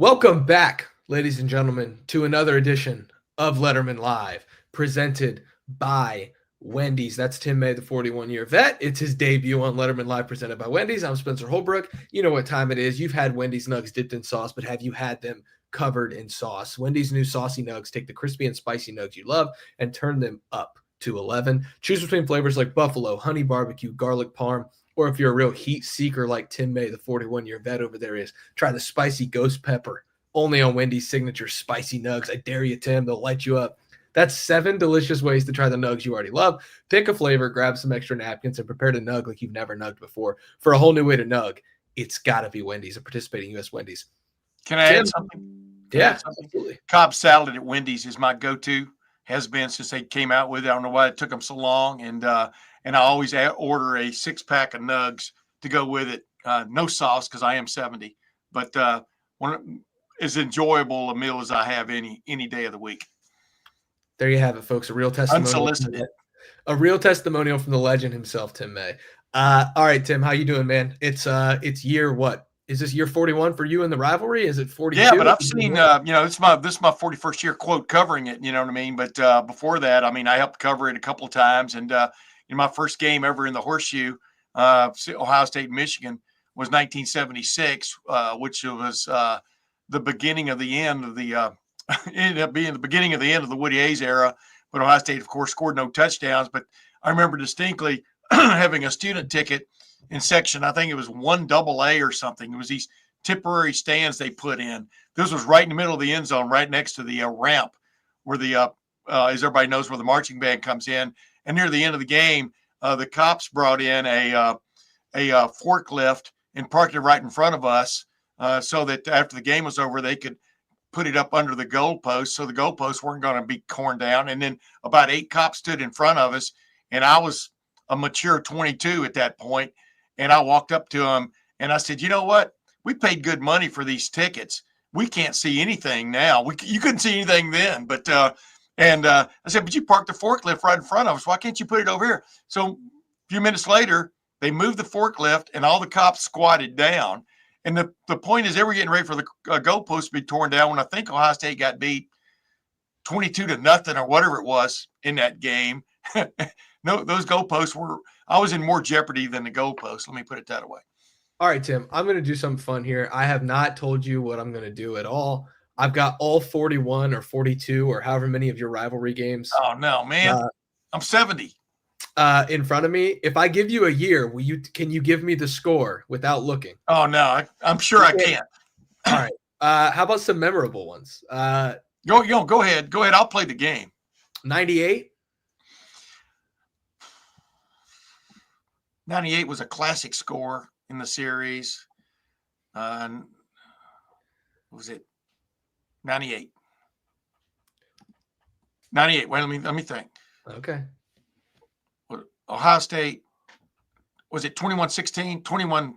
Welcome back, ladies and gentlemen, to another edition of Lettermen Live, presented by Wendy's. That's Tim May, the 41-year vet. It's his debut on Lettermen Live, presented by Wendy's. I'm Spencer Holbrook. You know what time it is. You've had Wendy's nugs dipped in sauce, but have you had them covered in sauce? Wendy's new saucy nugs take the crispy and spicy nugs you love and turn them up to 11. Choose between flavors like buffalo, honey barbecue, garlic parm, or if you're a real heat seeker like Tim May, the 41-year vet over there is, try the spicy ghost pepper, only on Wendy's signature spicy nugs. I dare you, Tim. They'll light you up. That's 7 delicious ways to try the nugs you already love. Pick a flavor, grab some extra napkins, and prepare to nug like you've never nugged before. For a whole new way to nug, it's got to be Wendy's, a participating U.S. Wendy's. Can I add something? Absolutely. Cobb salad at Wendy's is my go-to. Has been since they came out with it. I don't know why it took them so long. And I always order a 6-pack of nugs to go with it. No sauce because I am 70. But as enjoyable a meal as I have any day of the week. There you have it, folks. A real testimonial. Unsolicited. A real testimonial from the legend himself, Tim May. All right, Tim, how you doing, man? It's year what? Is this year 41 for you in the rivalry? Is it 42? Yeah, but I've seen, this is my 41st year quote covering it. You know what I mean? But before that, I mean, I helped cover it a couple of times. And in my first game ever in the Horseshoe, Ohio State, Michigan, was 1976, which was the beginning of the end of the ended up being the beginning of the end of the Woody Hayes era. But Ohio State, of course, scored no touchdowns. But I remember distinctly having a student ticket in section, I think it was 1AA or something. It was these temporary stands they put in. This was right in the middle of the end zone, right next to the ramp where the, as everybody knows, where the marching band comes in. And near the end of the game, the cops brought in a forklift and parked it right in front of us so that after the game was over, they could put it up under the goalpost so the goalposts weren't going to be torn down. And then about 8 cops stood in front of us, and I was a mature 22 at that point. And I walked up to him and I said, you know what? We paid good money for these tickets. We can't see anything now. You couldn't see anything then. But I said, but you parked the forklift right in front of us. Why can't you put it over here? So a few minutes later, they moved the forklift and all the cops squatted down. And the point is they were getting ready for the goalpost to be torn down when I think Ohio State got beat 22-0 or whatever it was in that game. No, those goalposts were – I was in more jeopardy than the goalposts. Let me put it that way. All right, Tim, I'm going to do something fun here. I have not told you what I'm going to do at all. I've got all 41 or 42 or however many of your rivalry games. Oh, no, man. I'm 70. In front of me. If I give you a year, can you give me the score without looking? Oh, no, I'm sure I can. All right. How about some memorable ones? Go ahead. Go ahead. I'll play the game. 98? 98 was a classic score in the series. Was it 98? 98. Wait, let me think. Okay. Ohio State, was it 21-16? 21.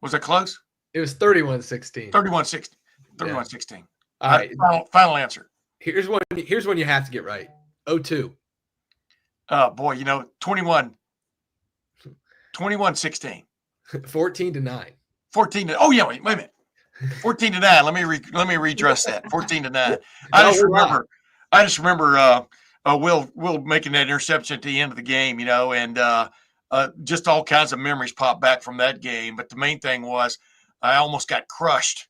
Was it close? It was 31-16. 31-16. 31-16. All right. Final answer. Here's one you have to get right. 02. Oh boy, 21-16. 14-9. 14. Oh yeah, wait a minute. 14-9. Let me redress that. 14-9. I just remember Will making that interception at the end of the game, and just all kinds of memories pop back from that game. But the main thing was I almost got crushed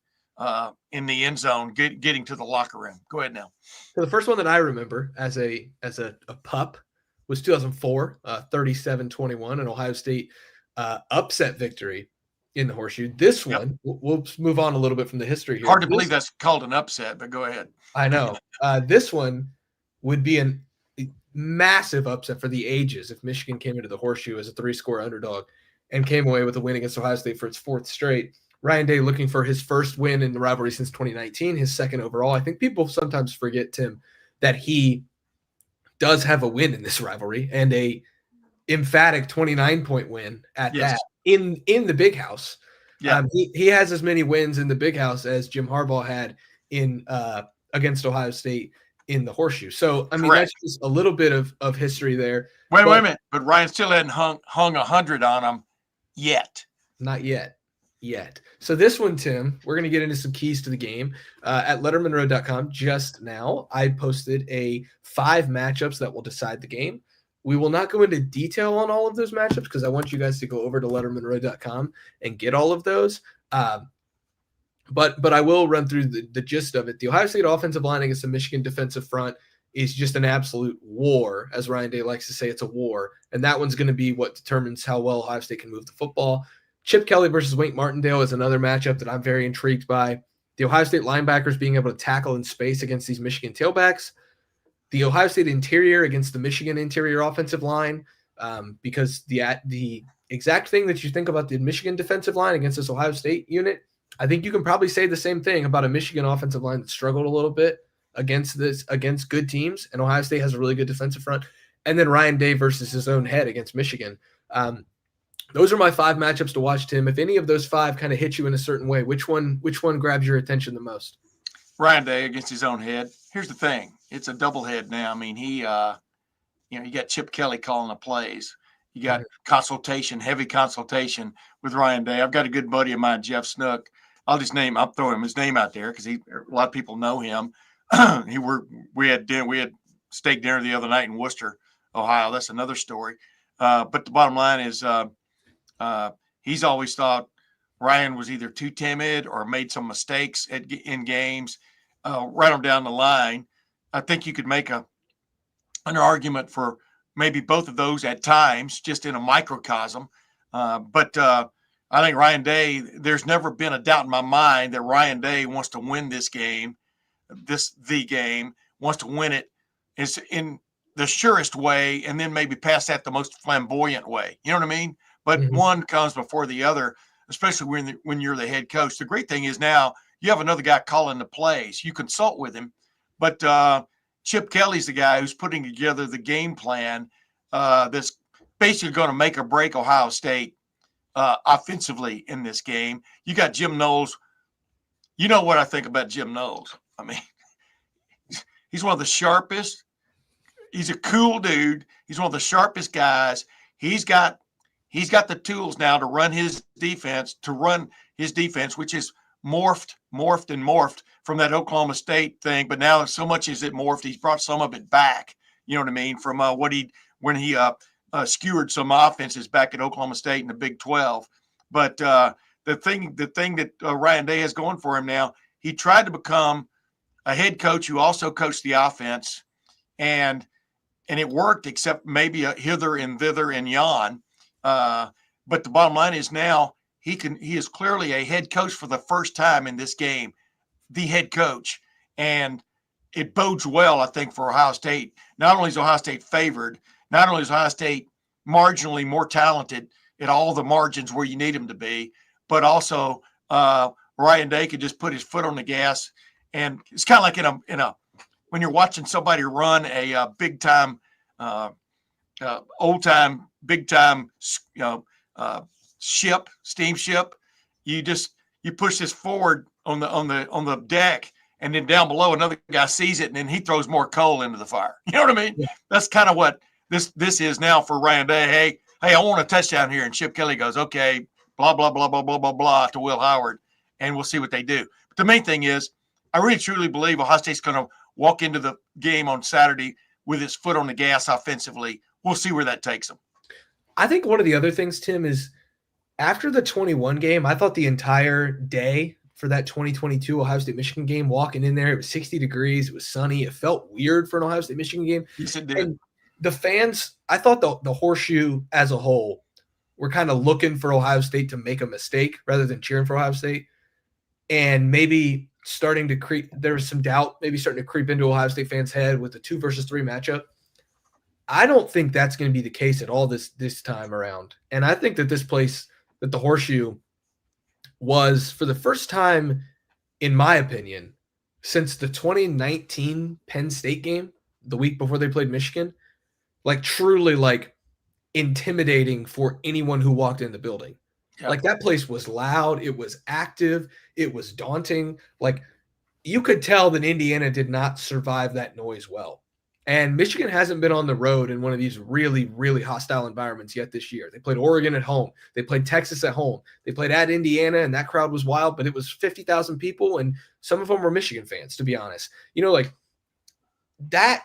in the end zone getting to the locker room. Go ahead now. So the first one that I remember as a pup was 2004, 37-21, an Ohio State upset victory in the Horseshoe. This one, we'll move on a little bit from the history here. Hard to believe that's called an upset, but go ahead. I know. This one would be a massive upset for the ages if Michigan came into the Horseshoe as a 3-score underdog and came away with a win against Ohio State for its 4th straight. Ryan Day looking for his first win in the rivalry since 2019, his 2nd overall. I think people sometimes forget, Tim, that he does have a win in this rivalry and a emphatic 29-point win at that in the Big House. Yeah. He has as many wins in the Big House as Jim Harbaugh had in against Ohio State in the Horseshoe. So, I mean, Correct. That's just a little bit of history there. Wait a minute. But Ryan still hadn't hung 100 on him yet. Not yet. yet. So this one, Tim, we're going to get into some keys to the game. At lettermenrow.com just now, I posted 5 matchups that will decide the game. We will not go into detail on all of those matchups because I want you guys to go over to lettermenrow.com and get all of those. But I will run through the gist of it. The Ohio State offensive line against the Michigan defensive front is just an absolute war. As Ryan Day likes to say, it's a war. And that one's going to be what determines how well Ohio State can move the football. Chip Kelly versus Wink Martindale is another matchup that I'm very intrigued by. The Ohio State linebackers being able to tackle in space against these Michigan tailbacks. The Ohio State interior against the Michigan interior offensive line, because the exact thing that you think about the Michigan defensive line against this Ohio State unit, I think you can probably say the same thing about a Michigan offensive line that struggled a little bit against good teams, and Ohio State has a really good defensive front. And then Ryan Day versus his own head against Michigan. Those are my 5 matchups to watch, Tim. If any of those 5 kind of hit you in a certain way, which one grabs your attention the most? Ryan Day against his own head. Here's the thing. It's a double head now. I mean, you got Chip Kelly calling the plays. You got heavy consultation with Ryan Day. I've got a good buddy of mine, Jeff Snook. I'll throw him his name out there because a lot of people know him. We had steak dinner the other night in Worcester, Ohio. That's another story. But the bottom line is he's always thought Ryan was either too timid or made some mistakes in games. Right on down the line, I think you could make an argument for maybe both of those at times, just in a microcosm. But I think Ryan Day, there's never been a doubt in my mind that Ryan Day wants to win this game, the game, wants to win it is in the surest way, and then maybe pass that the most flamboyant way. You know what I mean? But one comes before the other, especially when you're the head coach. The great thing is now you have another guy calling the plays. You consult with him. But Chip Kelly's the guy who's putting together the game plan that's basically going to make or break Ohio State offensively in this game. You got Jim Knowles. You know what I think about Jim Knowles. I mean, he's one of the sharpest. He's a cool dude. He's one of the sharpest guys. He's got the tools now to run his defense, which is morphed from that Oklahoma State thing. But now so much is it morphed, he's brought some of it back. You know what I mean? From when he skewered some offenses back at Oklahoma State in the Big 12. But the thing that Ryan Day has going for him now, he tried to become a head coach who also coached the offense, and it worked, except maybe a hither and thither and yon. But the bottom line is now he is clearly a head coach for the first time in this game, the head coach. And it bodes well, I think, for Ohio State. Not only is Ohio State favored, not only is Ohio State marginally more talented at all the margins where you need them to be, but also Ryan Day could just put his foot on the gas. And it's kind of like when you're watching somebody run a big time, old time, big time, steamship. You push this forward on the deck, and then down below another guy sees it, and then he throws more coal into the fire. You know what I mean? Yeah. That's kind of what this is now for Ryan Day. Hey, I want a touchdown here, and Chip Kelly goes, okay, blah blah blah blah blah blah blah to Will Howard, and we'll see what they do. But the main thing is, I really truly believe Ohio State's going to walk into the game on Saturday with his foot on the gas offensively. We'll see where that takes them. I think one of the other things, Tim, is after the 21 game, I thought the entire day for that 2022 Ohio State-Michigan game, walking in there, it was 60 degrees. It was sunny. It felt weird for an Ohio State-Michigan game. Yes, it did. And the fans, I thought the horseshoe as a whole were kind of looking for Ohio State to make a mistake rather than cheering for Ohio State. And maybe starting to creep, there was some doubt maybe starting to creep into Ohio State fans' head with the 2 versus 3 matchup. I don't think that's going to be the case at all this time around. And I think that this place, that the horseshoe was, for the first time, in my opinion, since the 2019 Penn State game, the week before they played Michigan, like truly like intimidating for anyone who walked in the building. Yep. Like that place was loud. It was active. It was daunting. Like you could tell that Indiana did not survive that noise well. And Michigan hasn't been on the road in one of these really, really hostile environments yet this year. They played Oregon at home. They played Texas at home. They played at Indiana, and that crowd was wild, but it was 50,000 people, and some of them were Michigan fans, to be honest. Like that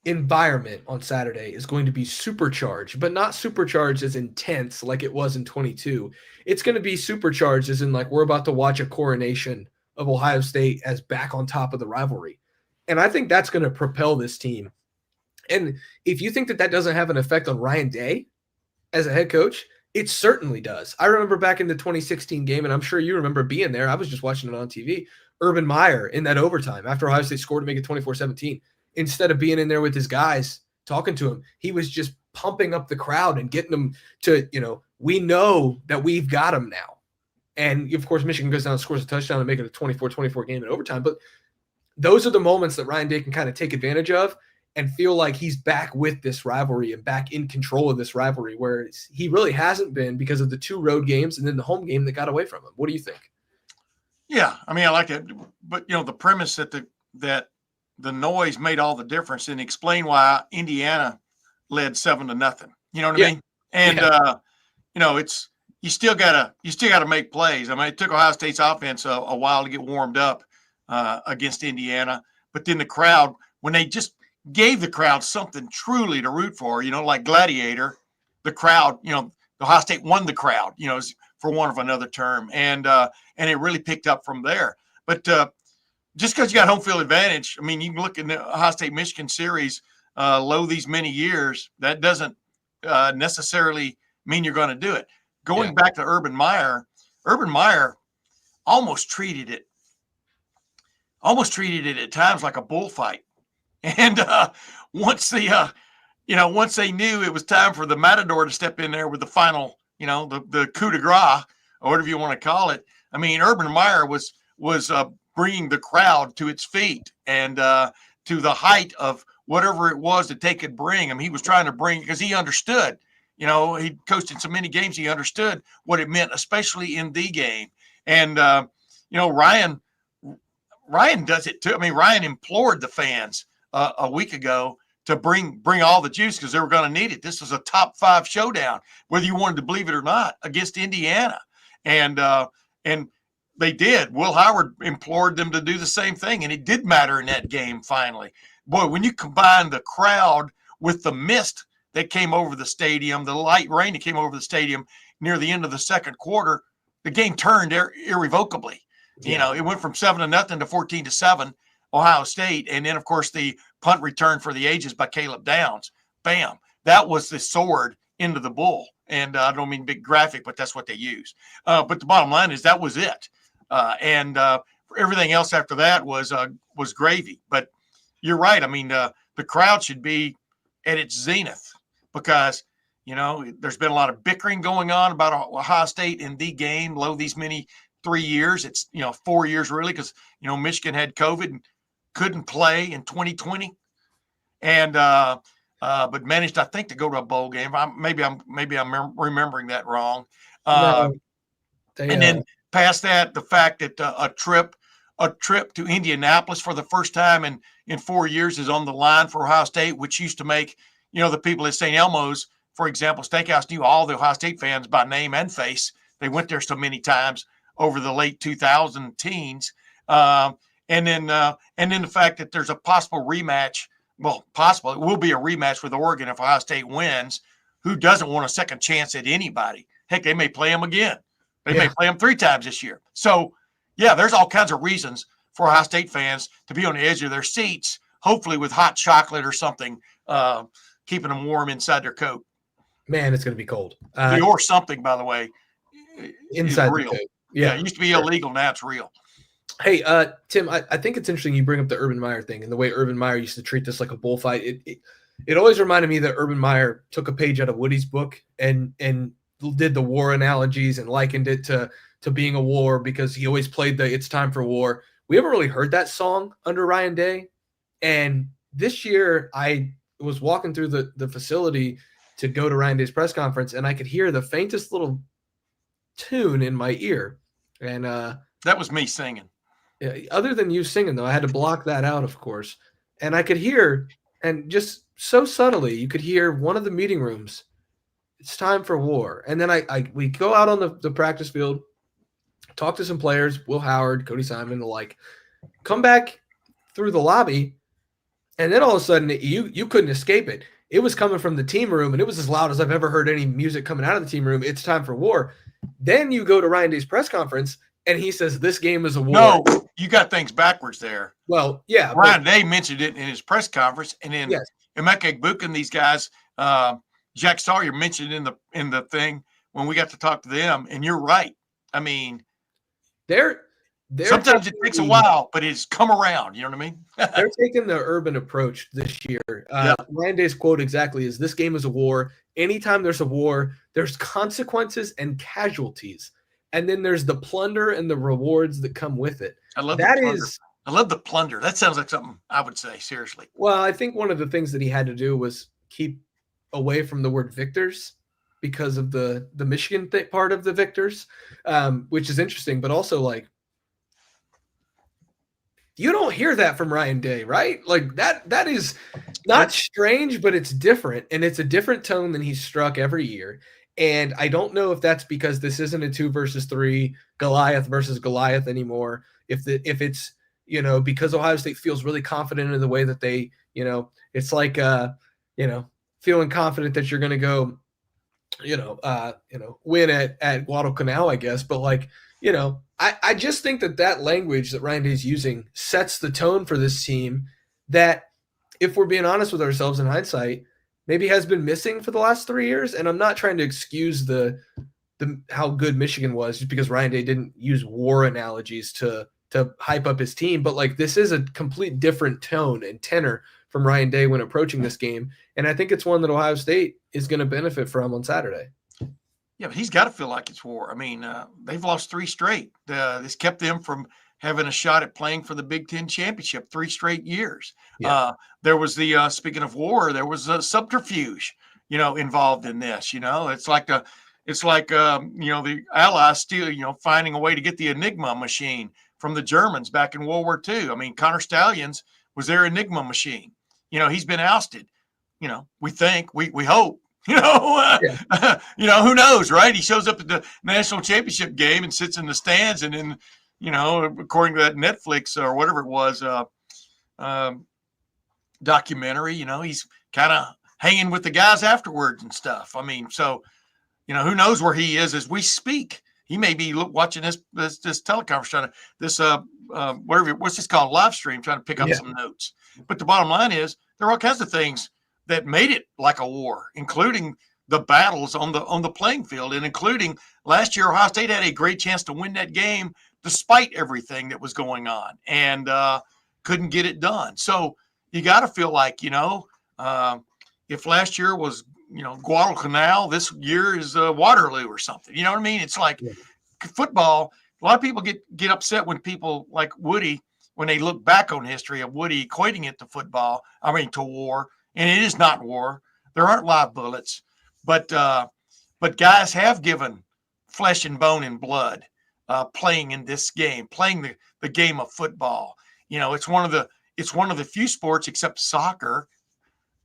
environment on Saturday is going to be supercharged, but not supercharged as intense like it was in 22. It's going to be supercharged as in like we're about to watch a coronation of Ohio State as back on top of the rivalry. And I think that's going to propel this team. And if you think that doesn't have an effect on Ryan Day as a head coach, it certainly does. I remember back in the 2016 game, and I'm sure you remember being there. I was just watching it on TV. Urban Meyer in that overtime after Ohio State scored to make it 24-17. Instead of being in there with his guys talking to him, he was just pumping up the crowd and getting them to, we know that we've got them now. And, of course, Michigan goes down and scores a touchdown and make it a 24-24 game in overtime. But those are the moments that Ryan Day can kind of take advantage of and feel like he's back with this rivalry and back in control of this rivalry, whereas he really hasn't been because of the 2 road games and then the home game that got away from him. What do you think? Yeah, I mean, I like it. But, the premise that the noise made all the difference and explain why Indiana led 7-0. You know what I mean? And, it's, you still gotta make plays. I mean, it took Ohio State's offense a while to get warmed up against Indiana, but then the crowd, when they just gave the crowd something truly to root for, like Gladiator, the crowd, the Ohio State won the crowd, for want of another term. And it really picked up from there. But just because you got home field advantage, I mean, you can look in the Ohio State-Michigan series low these many years, that doesn't necessarily mean you're going to do it. Going back to Urban Meyer almost treated it at times like a bullfight. And once they knew it was time for the Matador to step in there with the final, the coup de grace, or whatever you want to call it. I mean, Urban Meyer was bringing the crowd to its feet and to the height of whatever it was that they could bring. I mean, he was trying to bring, because he understood, he coached in so many games, he understood what it meant, especially in the game. And, Ryan does it too. I mean, Ryan implored the fans a week ago to bring all the juice because they were going to need it. This was a top 5 showdown, whether you wanted to believe it or not, against Indiana. And they did. Will Howard implored them to do the same thing, and it did matter in that game finally. Boy, when you combine the crowd with the mist that came over the stadium, the light rain that came over the stadium near the end of the second quarter, the game turned irrevocably. Yeah. It went from 7-0 to 14-7, Ohio State. And then, of course, the punt return for the ages by Caleb Downs. Bam. That was the sword into the bull. And I don't mean big graphic, but that's what they use. But the bottom line is that was it. And everything else after that was gravy. But you're right. I mean, the crowd should be at its zenith because, there's been a lot of bickering going on about Ohio State in the game, low these many 3 years. It's, 4 years really because, Michigan had COVID and couldn't play in 2020. And but managed, I think, to go to a bowl game. Maybe I'm remembering that wrong. And then past that, the fact that a trip to Indianapolis for the first time in 4 years is on the line for Ohio State, which used to make, the people at St. Elmo's, for example, Steakhouse knew all the Ohio State fans by name and face. They went there so many times over the late 2000 teens. And then the fact that there's a possible rematch. Well, possible. It will be a rematch with Oregon if Ohio State wins. Who doesn't want a second chance at anybody? Heck, they may play them again. They may play them 3 times this year. So, there's all kinds of reasons for Ohio State fans to be on the edge of their seats, hopefully with hot chocolate or something, keeping them warm inside their coat. Man, it's going to be cold. Or something, by the way, inside real. The coat. Yeah, it used to be illegal. Now it's real. Hey, Tim, I think it's interesting you bring up the Urban Meyer thing and the way Urban Meyer used to treat this like a bullfight. It always reminded me that Urban Meyer took a page out of Woody's book and did the war analogies and likened it to being a war because he always played the "It's Time for War." We haven't really heard that song under Ryan Day. And this year I was walking through the facility to go to Ryan Day's press conference, and I could hear the faintest little tune in my ear. And that was me singing. Yeah, other than you singing, though, I had to block that out, of course. And I could hear, and just so subtly, you could hear one of the meeting rooms, it's time for war. And then we go out on the practice field, talk to some players, Will Howard, Cody Simon, the like, come back through the lobby, and then all of a sudden you couldn't escape it. It was coming from the team room, and it was as loud as I've ever heard any music coming out of the team room. It's time for war. Then you go to Ryan Day's press conference, and he says this game is a war. No, you got things backwards there. Well, yeah. Ryan Day mentioned it in his press conference, and then Emeka Egbuka and these guys, Jack Sawyer mentioned in the thing when we got to talk to them. And you're right. I mean, they're sometimes it takes a while, but it's come around. You know what I mean? They're taking the urban approach this year. Ryan Day's quote exactly is, "This game is a war. Anytime there's a war, there's consequences and casualties. And then there's the plunder and the rewards that come with it." I love the plunder. That sounds like something I would say, seriously. Well, I think one of the things that he had to do was keep away from the word victors because of the Michigan part of the victors, which is interesting, but also like, you don't hear that from Ryan Day, right? Like that is not strange, but it's different. And it's a different tone than he's struck every year. And I don't know if that's because this isn't a 2 versus 3 Goliath versus Goliath anymore. If it's, because Ohio State feels really confident in the way that they, it's like, feeling confident that you're going to go, win at Guadalcanal, I guess. But like, I just think that language that Ryan Day is using sets the tone for this team that, if we're being honest with ourselves in hindsight, maybe has been missing for the last 3 years. And I'm not trying to excuse the how good Michigan was just because Ryan Day didn't use war analogies to hype up his team. But like, this is a complete different tone and tenor from Ryan Day when approaching this game. And I think it's one that Ohio State is going to benefit from on Saturday. Yeah, but he's got to feel like it's war. I mean, they've lost 3 straight. This kept them from having a shot at playing for the Big Ten championship 3 straight years. Yeah. There was speaking of war, there was a subterfuge, involved in this. It's like the Allies still, finding a way to get the Enigma machine from the Germans back in World War II. I mean, Connor Stallions was their Enigma machine. He's been ousted. We think, we hope. Who knows, right? He shows up at the national championship game and sits in the stands, and then, according to that Netflix or whatever it was, documentary, he's kind of hanging with the guys afterwards and stuff. I mean, so, who knows where he is as we speak. He may be watching this teleconference, what's this called, live stream, trying to pick up some notes. But the bottom line is, there are all kinds of things that made it like a war, including the battles on the playing field, and including last year, Ohio State had a great chance to win that game despite everything that was going on, and couldn't get it done. So you got to feel like, if last year was, Guadalcanal, this year is Waterloo or something. You know what I mean? It's like football. A lot of people get upset when people like Woody, when they look back on history of Woody equating it to football, to war. And it is not war. There aren't live bullets, but guys have given flesh and bone and blood playing in this game, playing the game of football. It's one of the few sports except soccer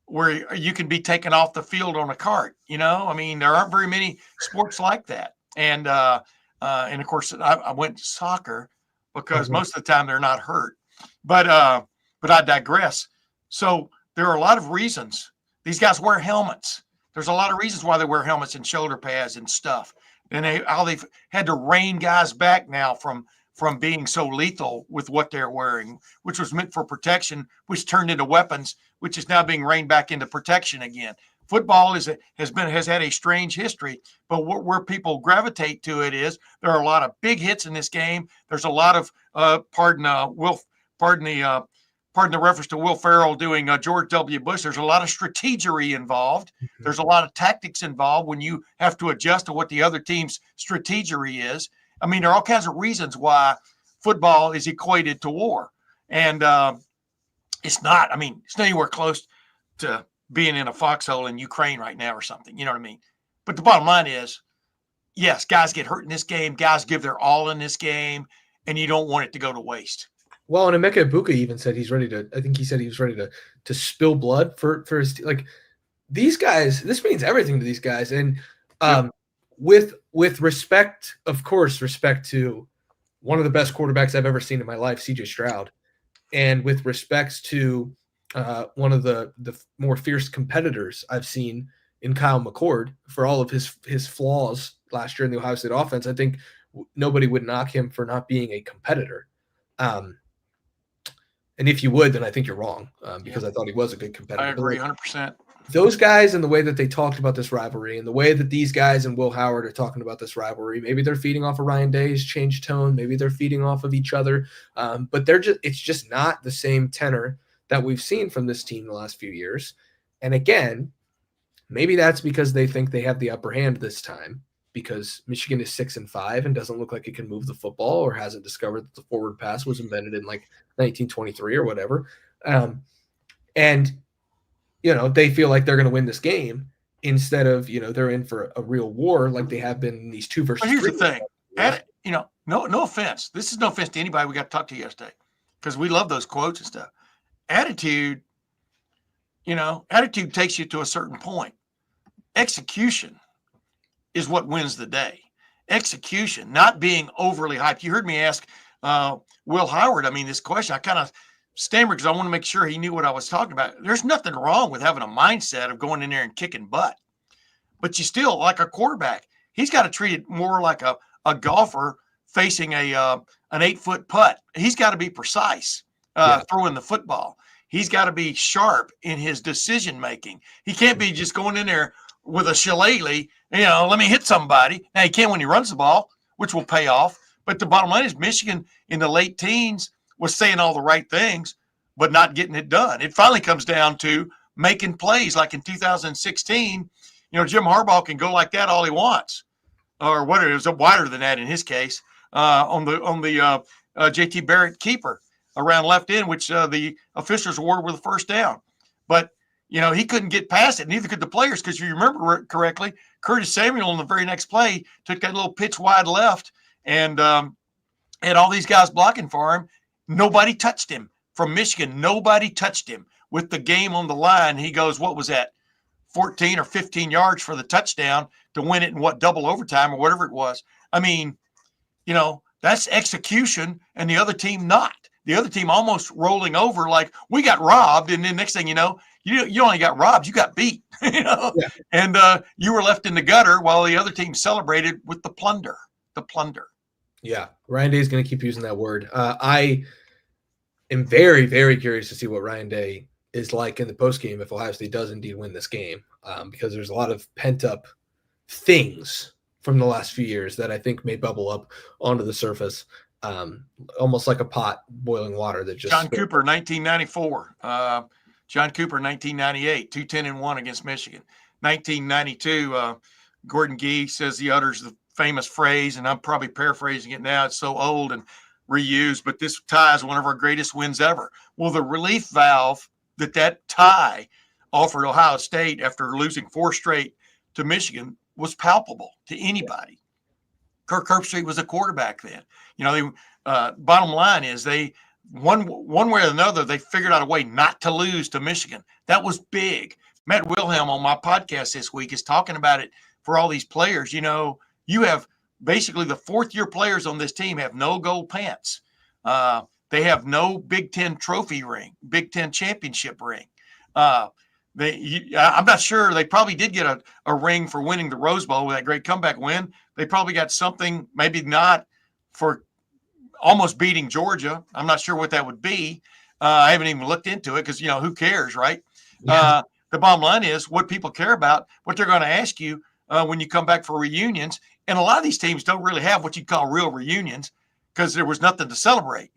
where you can be taken off the field on a cart. There aren't very many sports like that. And of course, I went to soccer because most of the time they're not hurt. But I digress. So there are a lot of reasons. These guys wear helmets. There's a lot of reasons why they wear helmets and shoulder pads and stuff. And how they've had to rein guys back now from being so lethal with what they're wearing, which was meant for protection, which turned into weapons, which is now being reined back into protection again. Football has had a strange history, but where people gravitate to it is there are a lot of big hits in this game. There's a lot of pardon the reference to Will Ferrell doing George W. Bush. There's a lot of strategery involved. Mm-hmm. There's a lot of tactics involved when you have to adjust to what the other team's strategery is. There are all kinds of reasons why football is equated to war. And it's not anywhere close to being in a foxhole in Ukraine right now or something. You know what I mean? But the bottom line is, yes, guys get hurt in this game. Guys give their all in this game, and you don't want it to go to waste. Well, and Emeka Ibuka even said he's ready to. I think he said he was ready to spill blood for his like these guys. This means everything to these guys, and Yep. with respect, of course, respect to one of the best quarterbacks I've ever seen in my life, C.J. Stroud, and with respects to one of the more fierce competitors I've seen in Kyle McCord for all of his flaws last year in the Ohio State offense. I think nobody would knock him for not being a competitor. And if you would, then I think you're wrong because I thought he was a good competitor. I agree 100%. Those guys and the way that they talked about this rivalry and the way that these guys and Will Howard are talking about this rivalry, maybe they're feeding off of Ryan Day's change tone. Maybe they're feeding off of each other. But it's just not the same tenor that we've seen from this team the last few years. And again, maybe that's because they think they have the upper hand this time because Michigan is 6-5 and doesn't look like it can move the football or hasn't discovered that the forward pass was invented in like 1923 or whatever. And they feel like they're going to win this game instead of, they're in for a real war like they have been in these 2 versus 3. But here's the thing. No offense. This is no offense to anybody we got to talk to yesterday because we love those quotes and stuff. Attitude takes you to a certain point. Execution is what wins the day. Execution, not being overly hyped. You heard me ask Will Howard, this question. I kind of stammered because I want to make sure he knew what I was talking about. There's nothing wrong with having a mindset of going in there and kicking butt. But you still, like a quarterback, he's got to treat it more like a golfer facing an 8-foot putt. He's got to be precise throwing the football. He's got to be sharp in his decision making. He can't be just going in there with a shillelagh, let me hit somebody. Now, he can when he runs the ball, which will pay off. But the bottom line is Michigan in the late teens was saying all the right things, but not getting it done. It finally comes down to making plays like in 2016. Jim Harbaugh can go like that all he wants, or what it is, wider than that in his case, on the JT Barrett keeper around left end, which the officials awarded with a first down. But he couldn't get past it. Neither could the players, because you remember correctly, Curtis Samuel in the very next play took that little pitch wide left and had all these guys blocking for him. Nobody touched him from Michigan. Nobody touched him with the game on the line. He goes, what was that, 14 or 15 yards for the touchdown to win it in double overtime or whatever it was. That's execution, and the other team not. The other team almost rolling over like we got robbed, and then next thing you know, you only got robbed, you got beat, Yeah. And you were left in the gutter while the other team celebrated with the plunder. Yeah, Ryan Day is going to keep using that word. I am very, very curious to see what Ryan Day is like in the postgame if Ohio State does indeed win this game, because there's a lot of pent-up things from the last few years that I think may bubble up onto the surface. Almost like a pot boiling water that just John Cooper, 1994. John Cooper, 1998, 2-10-1 against Michigan. 1992, Gordon Gee says he utters the famous phrase, and I'm probably paraphrasing it now. It's so old and reused, but this tie is one of our greatest wins ever. Well, the relief valve that tie offered Ohio State after losing 4 straight to Michigan was palpable to anybody. Kirk Herbstreit was a quarterback then. Bottom line is they one way or another, they figured out a way not to lose to Michigan. That was big. Matt Wilhelm on my podcast this week is talking about it for all these players. You have basically the 4th-year players on this team have no gold pants. They have no Big Ten trophy ring, Big Ten championship ring. I'm not sure. They probably did get a ring for winning the Rose Bowl with that great comeback win. They probably got something, maybe not, for almost beating Georgia. I'm not sure what that would be. I haven't even looked into it because, who cares, right? Yeah. The bottom line is what people care about, what they're going to ask you when you come back for reunions. And a lot of these teams don't really have what you call real reunions because there was nothing to celebrate,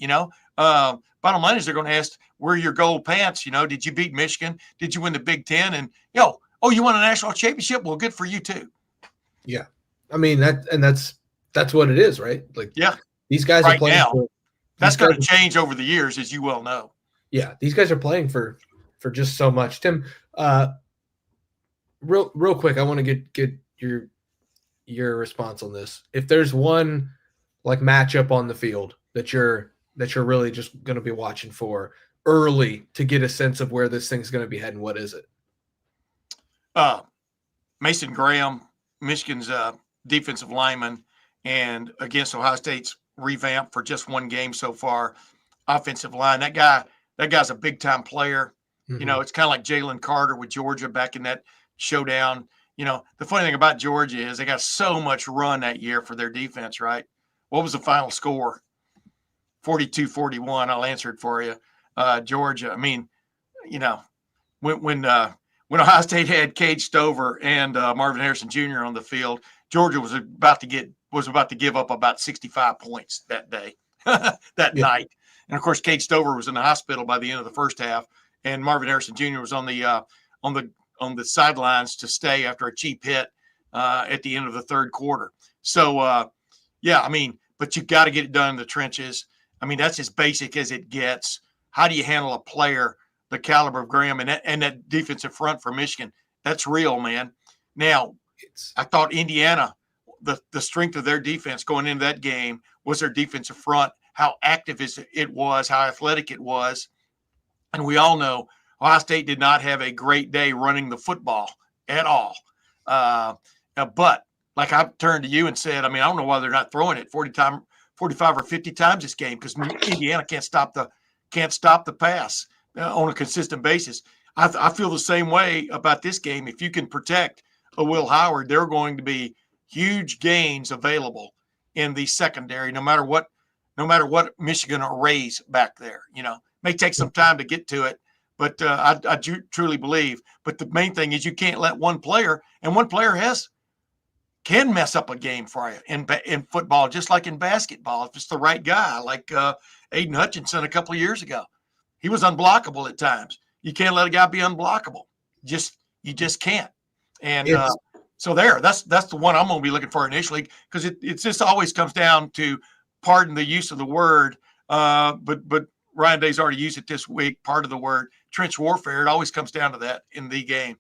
Bottom line is they're going to ask, where are your gold pants? Did you beat Michigan? Did you win the Big Ten? And, you won a national championship? Well, good for you too. Yeah. That's what it is, right? Like, yeah, these guys right are playing now. for, that's going to change over the years, as you well know. Yeah, these guys are playing for just so much. Tim, real quick, I want to get your response on this. If there's one like matchup on the field that you're that you're really just going to be watching for early to get a sense of where this thing's going to be heading? What is it? Mason Graham, Michigan's defensive lineman, and against Ohio State's revamp for just one game so far, offensive line. That guy's a big time player. Mm-hmm. You know, it's kind of like Jalen Carter with Georgia back in that showdown. You know, the funny thing about Georgia is they got so much run that year for their defense, right? What was the final score? 42-41. I'll answer it for you. Georgia. I mean, you know, when Ohio State had Cade Stover and Marvin Harrison Jr. on the field, Georgia was about to give up about 65 points that day, night. And of course, Cade Stover was in the hospital by the end of the first half, and Marvin Harrison Jr. was on the sidelines to stay after a cheap hit at the end of the third quarter. So, yeah, I mean, but you got to get it done in the trenches. I mean, that's as basic as it gets. How do you handle a player the caliber of Graham and that defensive front for Michigan? That's real, man. Now, I thought Indiana, the strength of their defense going into that game was their defensive front, how active it was, how athletic it was. And we all know Ohio State did not have a great day running the football at all. But like I turned to you and said, I mean, I don't know why they're not throwing it 45 or 50 times this game, because Indiana can't stop the pass on a consistent basis. I feel the same way about this game. If you can protect a Will Howard, there are going to be huge gains available in the secondary, no matter what Michigan arrays back there. You know, may take some time to get to it, but I truly believe. But the main thing is you can't let one player, and one player can mess up a game for you in football, just like in basketball. If it's the right guy, like Aiden Hutchinson a couple of years ago, he was unblockable at times. You can't let a guy be unblockable. You just can't. And so that's the one I'm going to be looking for initially, because it just always comes down to, pardon the use of the word, but Ryan Day's already used it this week, part of the word, trench warfare. It always comes down to that in the game.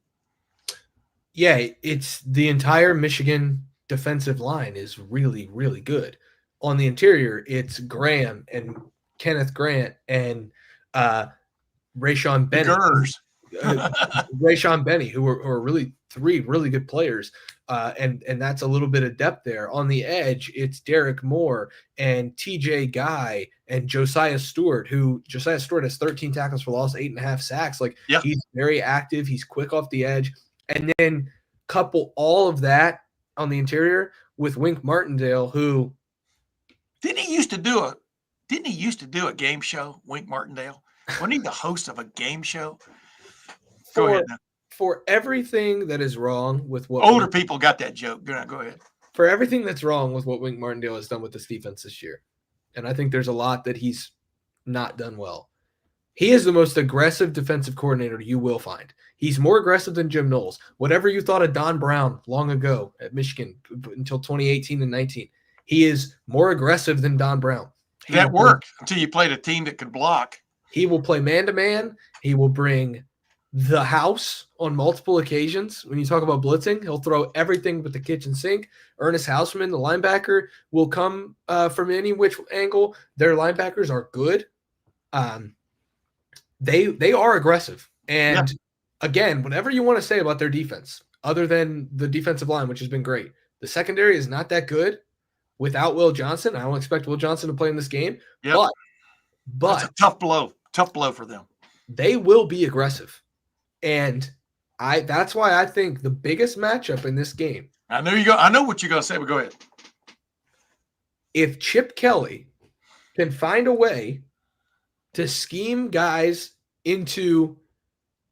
Yeah, it's the entire Michigan defensive line is really, really good. On the interior, it's Graham and Kenneth Grant and Rayshawn Benny. Rayshawn Benny, who are really three really good players. And that's a little bit of depth there. On the edge, it's Derek Moore and TJ Guy and Josiah Stewart has 13 tackles for loss, 8.5 sacks. Like, yeah. He's very active. He's quick off the edge. And then couple all of that on the interior with Wink Martindale, who didn't he used to do a game show, Wink Martindale? Wasn't he the host of a game show? Go ahead now. For everything that is wrong with what older people got that joke. Go ahead. For everything that's wrong with what Wink Martindale has done with this defense this year, and I think there's a lot that he's not done well. He is the most aggressive defensive coordinator you will find. He's more aggressive than Jim Knowles. Whatever you thought of Don Brown long ago at Michigan until 2018 and 19, he is more aggressive than Don Brown. That worked until you played a team that could block. He will play man-to-man. He will bring the house on multiple occasions. When you talk about blitzing, he'll throw everything but the kitchen sink. Ernest Hausman, the linebacker, will come from any which angle. Their linebackers are good. They are aggressive. And again, whatever you want to say about their defense, other than the defensive line, which has been great, the secondary is not that good without Will Johnson. I don't expect Will Johnson to play in this game. Yep. But that's a tough blow for them. They will be aggressive. And that's why I think the biggest matchup in this game. I know what you're going to say, but go ahead. If Chip Kelly can find a way to scheme guys into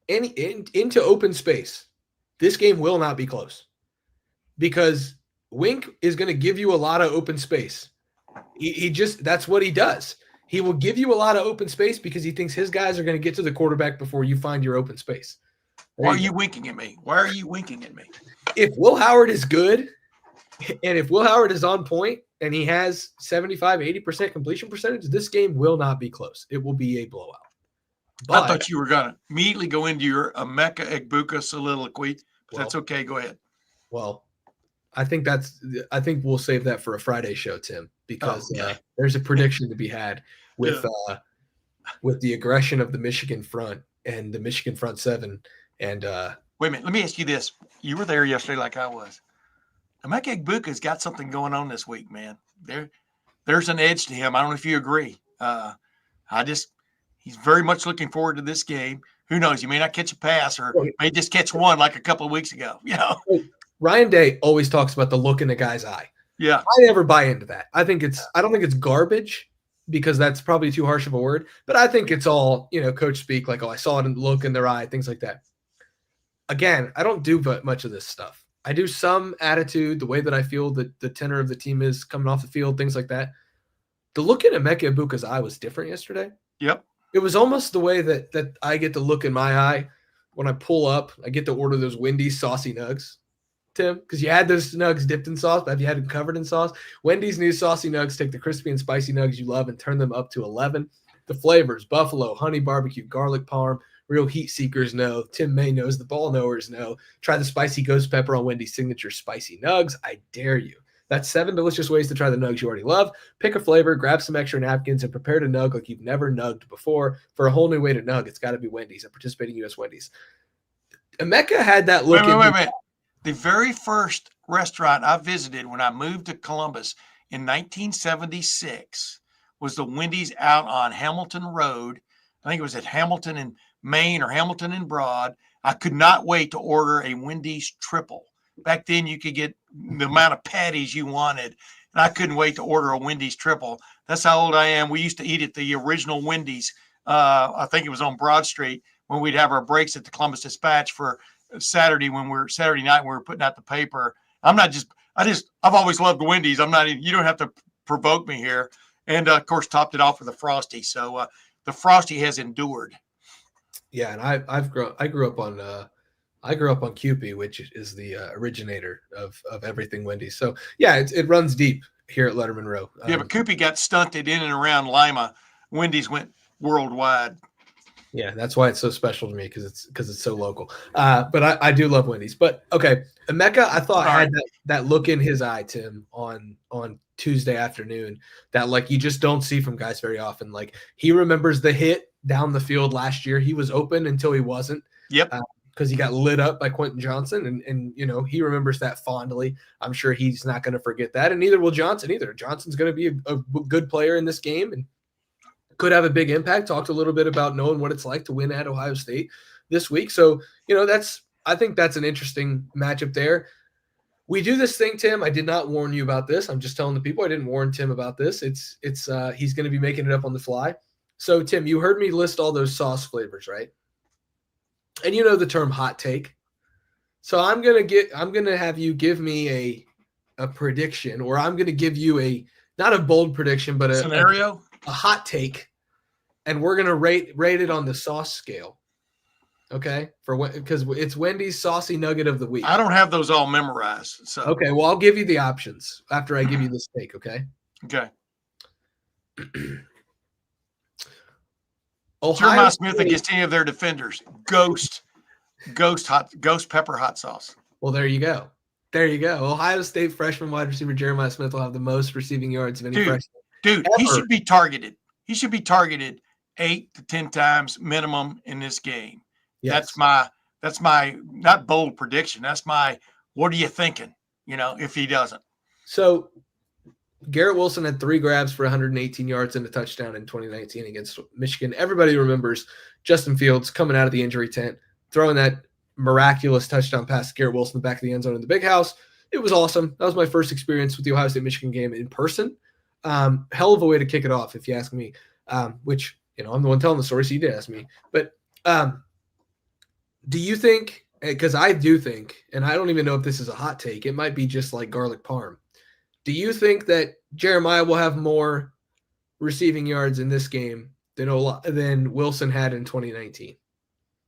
open space, this game will not be close, because Wink is going to give you a lot of open space. That's what he does. He will give you a lot of open space because he thinks his guys are going to get to the quarterback before you find your open space. Why are you winking at me? If Will Howard is good, and if Will Howard is on point and he has 75, 80% completion percentage, this game will not be close. It will be a blowout. But I thought you were going to immediately go into your Emeka Egbuka soliloquy, but that's okay. Go ahead. Well, I think we'll save that for a Friday show, Tim. because there's a prediction to be had with the aggression of the Michigan front and the Michigan front seven. And wait a minute, let me ask you this: you were there yesterday, like I was. Emeka Egbuka's got something going on this week, man. There's an edge to him. I don't know if you agree. He's very much looking forward to this game. Who knows? You may not catch a pass, or may just catch one like a couple of weeks ago. Ryan Day always talks about the look in the guy's eye. Yeah, I never buy into that. I don't think it's garbage, because that's probably too harsh of a word. But I think it's all coach speak, like, oh, I saw it in the look in their eye, things like that. Again, I don't do much of this stuff. I do some attitude, the way that I feel that the tenor of the team is coming off the field, things like that. The look in Emeka Egbuka's eye was different yesterday. Yep. It was almost the way that I get the look in my eye when I pull up. I get to order those Wendy's saucy nugs, Tim, because you had those nugs dipped in sauce. Have you had them covered in sauce? Wendy's new saucy nugs take the crispy and spicy nugs you love and turn them up to 11. The flavors: buffalo, honey barbecue, garlic parm. Real heat seekers know. Tim May knows. The ball knowers know. Try the spicy ghost pepper on Wendy's signature spicy nugs. I dare you. That's 7 delicious ways to try the nugs you already love. Pick a flavor, grab some extra napkins, and prepare to nug like you've never nugged before. For a whole new way to nug, it's got to be Wendy's, a participating U.S. Wendy's. Emeka had that look. Wait. The very first restaurant I visited when I moved to Columbus in 1976 was the Wendy's out on Hamilton Road. I think it was at Hamilton and Maine or Hamilton and Broad. I could not wait to order a Wendy's triple. Back then, you could get the amount of patties you wanted, and I couldn't wait to order a Wendy's triple. That's how old I am. We used to eat at the original Wendy's. I think it was on Broad Street when we'd have our breaks at the Columbus Dispatch for Saturday night when we were putting out the paper. I've always loved Wendy's. You don't have to provoke me here. And of course, topped it off with a Frosty. So the Frosty has endured. Yeah, and I grew up on Kewpie, which is the originator of everything Wendy's. So yeah, it runs deep here at Lettermen Row. Yeah, but Kewpie got stunted in and around Lima. Wendy's went worldwide. Yeah, that's why it's so special to me, because it's so local. But I do love Wendy's. But okay, Emeka, I thought had that look in his eye, Tim, on Tuesday afternoon that, like, you just don't see from guys very often. Like, he remembers the hit down the field last year. He was open until he wasn't. Yep. Because he got lit up by Quentin Johnson, and he remembers that fondly. I'm sure he's not going to forget that, and neither will Johnson either. Johnson's going to be a good player in this game and could have a big impact. Talked a little bit about knowing what it's like to win at Ohio State this week. So, I think that's an interesting matchup there. We do this thing, Tim. I did not warn you about this. I'm just telling the people. I didn't warn Tim about this. It's he's going to be making it up on the fly. So, Tim, you heard me list all those sauce flavors, right? And you know the term hot take. So I'm gonna have you give me a prediction, or I'm gonna give you not a bold prediction, but a scenario, a hot take, and we're gonna rate it on the sauce scale. Okay, because it's Wendy's saucy nugget of the week. I don't have those all memorized. So okay, well, I'll give you the options after I give you this take. Okay. Okay. Ohio Smith against any of their defenders. Ghost pepper hot sauce. Well, there you go. Ohio State freshman wide receiver Jeremiah Smith will have the most receiving yards of any freshman. Dude, ever. He should be targeted. He should be targeted 8 to 10 times minimum in this game. Yes. That's my not bold prediction. That's my what are you thinking? If he doesn't. So Garrett Wilson had 3 grabs for 118 yards and a touchdown in 2019 against Michigan. Everybody remembers Justin Fields coming out of the injury tent, throwing that miraculous touchdown pass to Garrett Wilson in the back of the end zone in the big house. It was awesome. That was my first experience with the Ohio State-Michigan game in person. Hell of a way to kick it off, if you ask me, which, I'm the one telling the story, so you did ask me. But do you think, because I do think, and I don't even know if this is a hot take, it might be just like garlic parm. Do you think that Jeremiah will have more receiving yards in this game than Wilson had in 2019?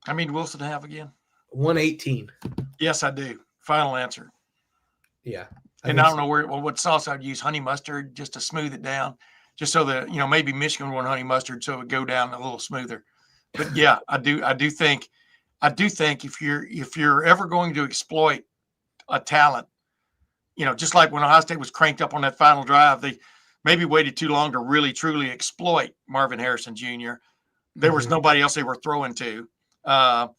I mean, Wilson have again? 118. Yes, I do. Final answer. Yeah. I don't know what sauce I'd use. Honey mustard just to smooth it down, just so that maybe Michigan would want honey mustard so it would go down a little smoother. But yeah, I do think if you're ever going to exploit a talent, just like when Ohio State was cranked up on that final drive, maybe waited too long to really truly exploit Marvin Harrison Jr. There was nobody else they were throwing to. I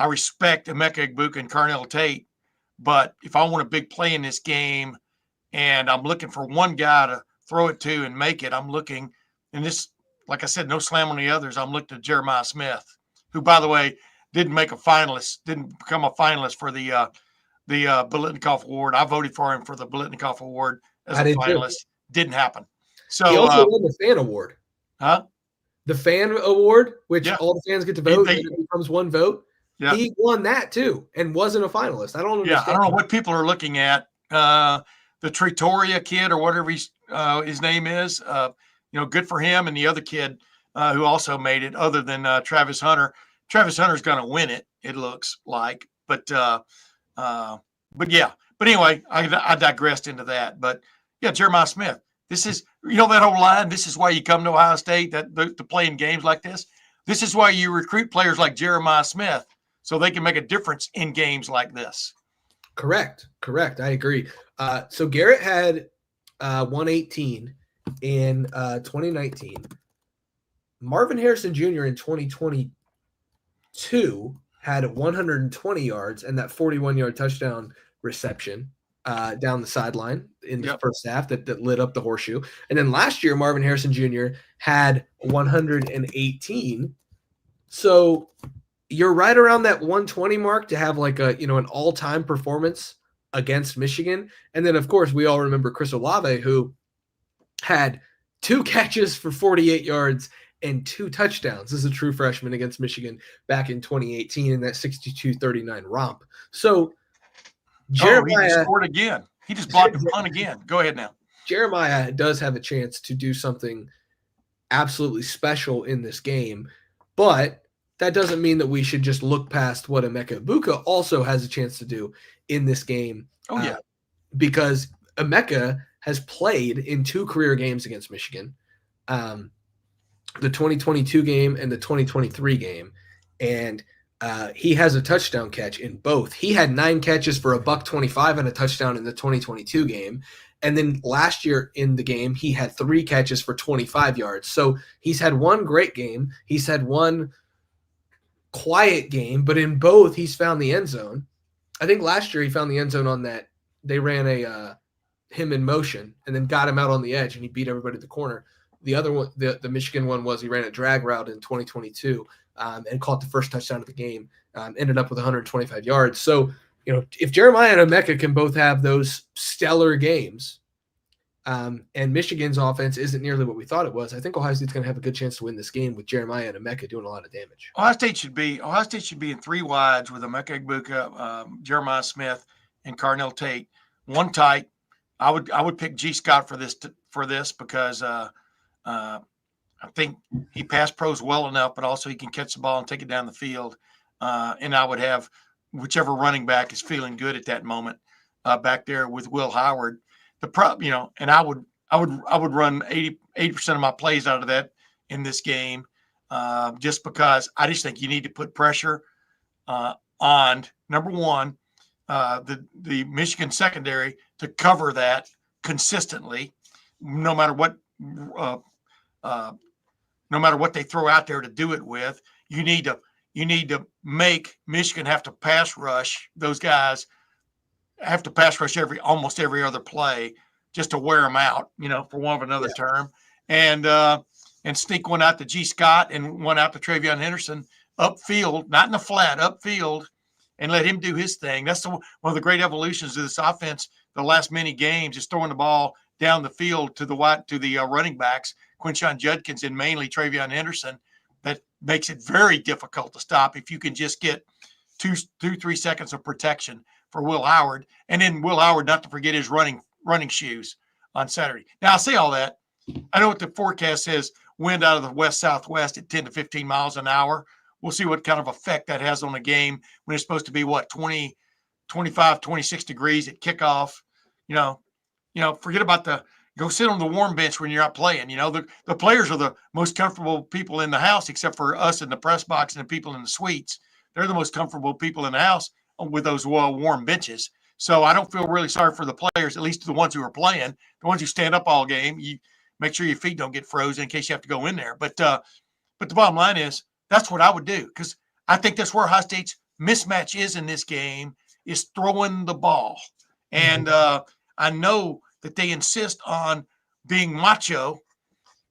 respect Emeka Egbuka and Carnell Tate, but if I want a big play in this game and I'm looking for one guy to throw it to and make it, I'm looking, and this, like I said, no slam on the others. I'm looking at Jeremiah Smith, who, by the way, didn't become a finalist for the Biletnikoff Award. I voted for him for the Biletnikoff Award as a finalist. Didn't happen. So he also won the fan award. Huh? The fan award, which all the fans get to vote, and it becomes one vote. Yeah. He won that too and wasn't a finalist. I don't understand. Yeah, I don't know what people are looking at. The Tritoria kid or whatever his name is, good for him. And the other kid who also made it, other than Travis Hunter. Travis Hunter's going to win it, it looks like. But yeah. But anyway, I digressed into that. But yeah, Jeremiah Smith. This is, that whole line. This is why you come to Ohio State to play in games like this. This is why you recruit players like Jeremiah Smith, so they can make a difference in games like this. Correct. I agree. So Garrett had 118 in 2019. Marvin Harrison Jr. in 2022 had 120 yards and that 41-yard touchdown reception down the sideline in the first half that lit up the horseshoe. And then last year, Marvin Harrison Jr. had 118. So you're right around that 120 mark to have like an all-time performance against Michigan. And then, of course, we all remember Chris Olave, who had 2 catches for 48 yards and 2 touchdowns as a true freshman against Michigan back in 2018 in that 62-39 romp. So Jeremiah he just scored again. He just blocked the punt again. Go ahead now. Jeremiah does have a chance to do something absolutely special in this game, but that doesn't mean that we should just look past what Emeka Egbuka also has a chance to do in this game. Oh, yeah. Because Emeka has played in 2 career games against Michigan, the 2022 game and the 2023 game, and he has a touchdown catch in both. He had 9 catches for $125 and a touchdown in the 2022 game. And then last year in the game, he had 3 catches for 25 yards. So he's had one great game. He's had one quiet game, but in both he's found the end zone. I think last year he found the end zone on that. They ran him in motion and then got him out on the edge and he beat everybody at the corner. The other one, the Michigan one, was he ran a drag route in 2022 and caught the first touchdown of the game, ended up with 125 yards. So, if Jeremiah and Emeka can both have those stellar games, and Michigan's offense isn't nearly what we thought it was, I think Ohio State's going to have a good chance to win this game with Jeremiah and Emeka doing a lot of damage. Ohio State should be in 3 wides with Emeka Egbuka, Jeremiah Smith, and Carnell Tate. One tight. I would pick G. Scott for this because I think he pass pros well enough, but also he can catch the ball and take it down the field. And I would have whichever running back is feeling good at that moment back there with Will Howard. And I would run 80% of my plays out of that in this game, just because I just think you need to put pressure on, number one, the Michigan secondary to cover that consistently, no matter what they throw out there to do it with. You need to make Michigan have to pass rush. Those guys have to pass rush almost every other play just to wear them out, for want of another term, and sneak one out to G. Scott and one out to Travion Henderson upfield, not in the flat, upfield, and let him do his thing. That's one of the great evolutions of this offense. The last many games is throwing the ball down the field to the running backs, Quinshon Judkins and mainly Travion Henderson. That makes it very difficult to stop if you can just get 2-3 seconds of protection for Will Howard, and then Will Howard not to forget his running shoes on Saturday. Now, I say all that. I know what the forecast says, wind out of the west-southwest at 10 to 15 miles an hour. We'll see what kind of effect that has on the game when it's supposed to be, 20, 25, 26 degrees at kickoff. Forget about go sit on the warm bench when you're not playing. The players are the most comfortable people in the house, except for us in the press box and the people in the suites. They're the most comfortable people in the house with those warm benches. So I don't feel really sorry for the players, at least the ones who are playing, the ones who stand up all game. make sure your feet don't get frozen in case you have to go in there. But the bottom line is that's what I would do, because I think that's where Ohio State's mismatch is in this game, is throwing the ball. And I know that they insist on being macho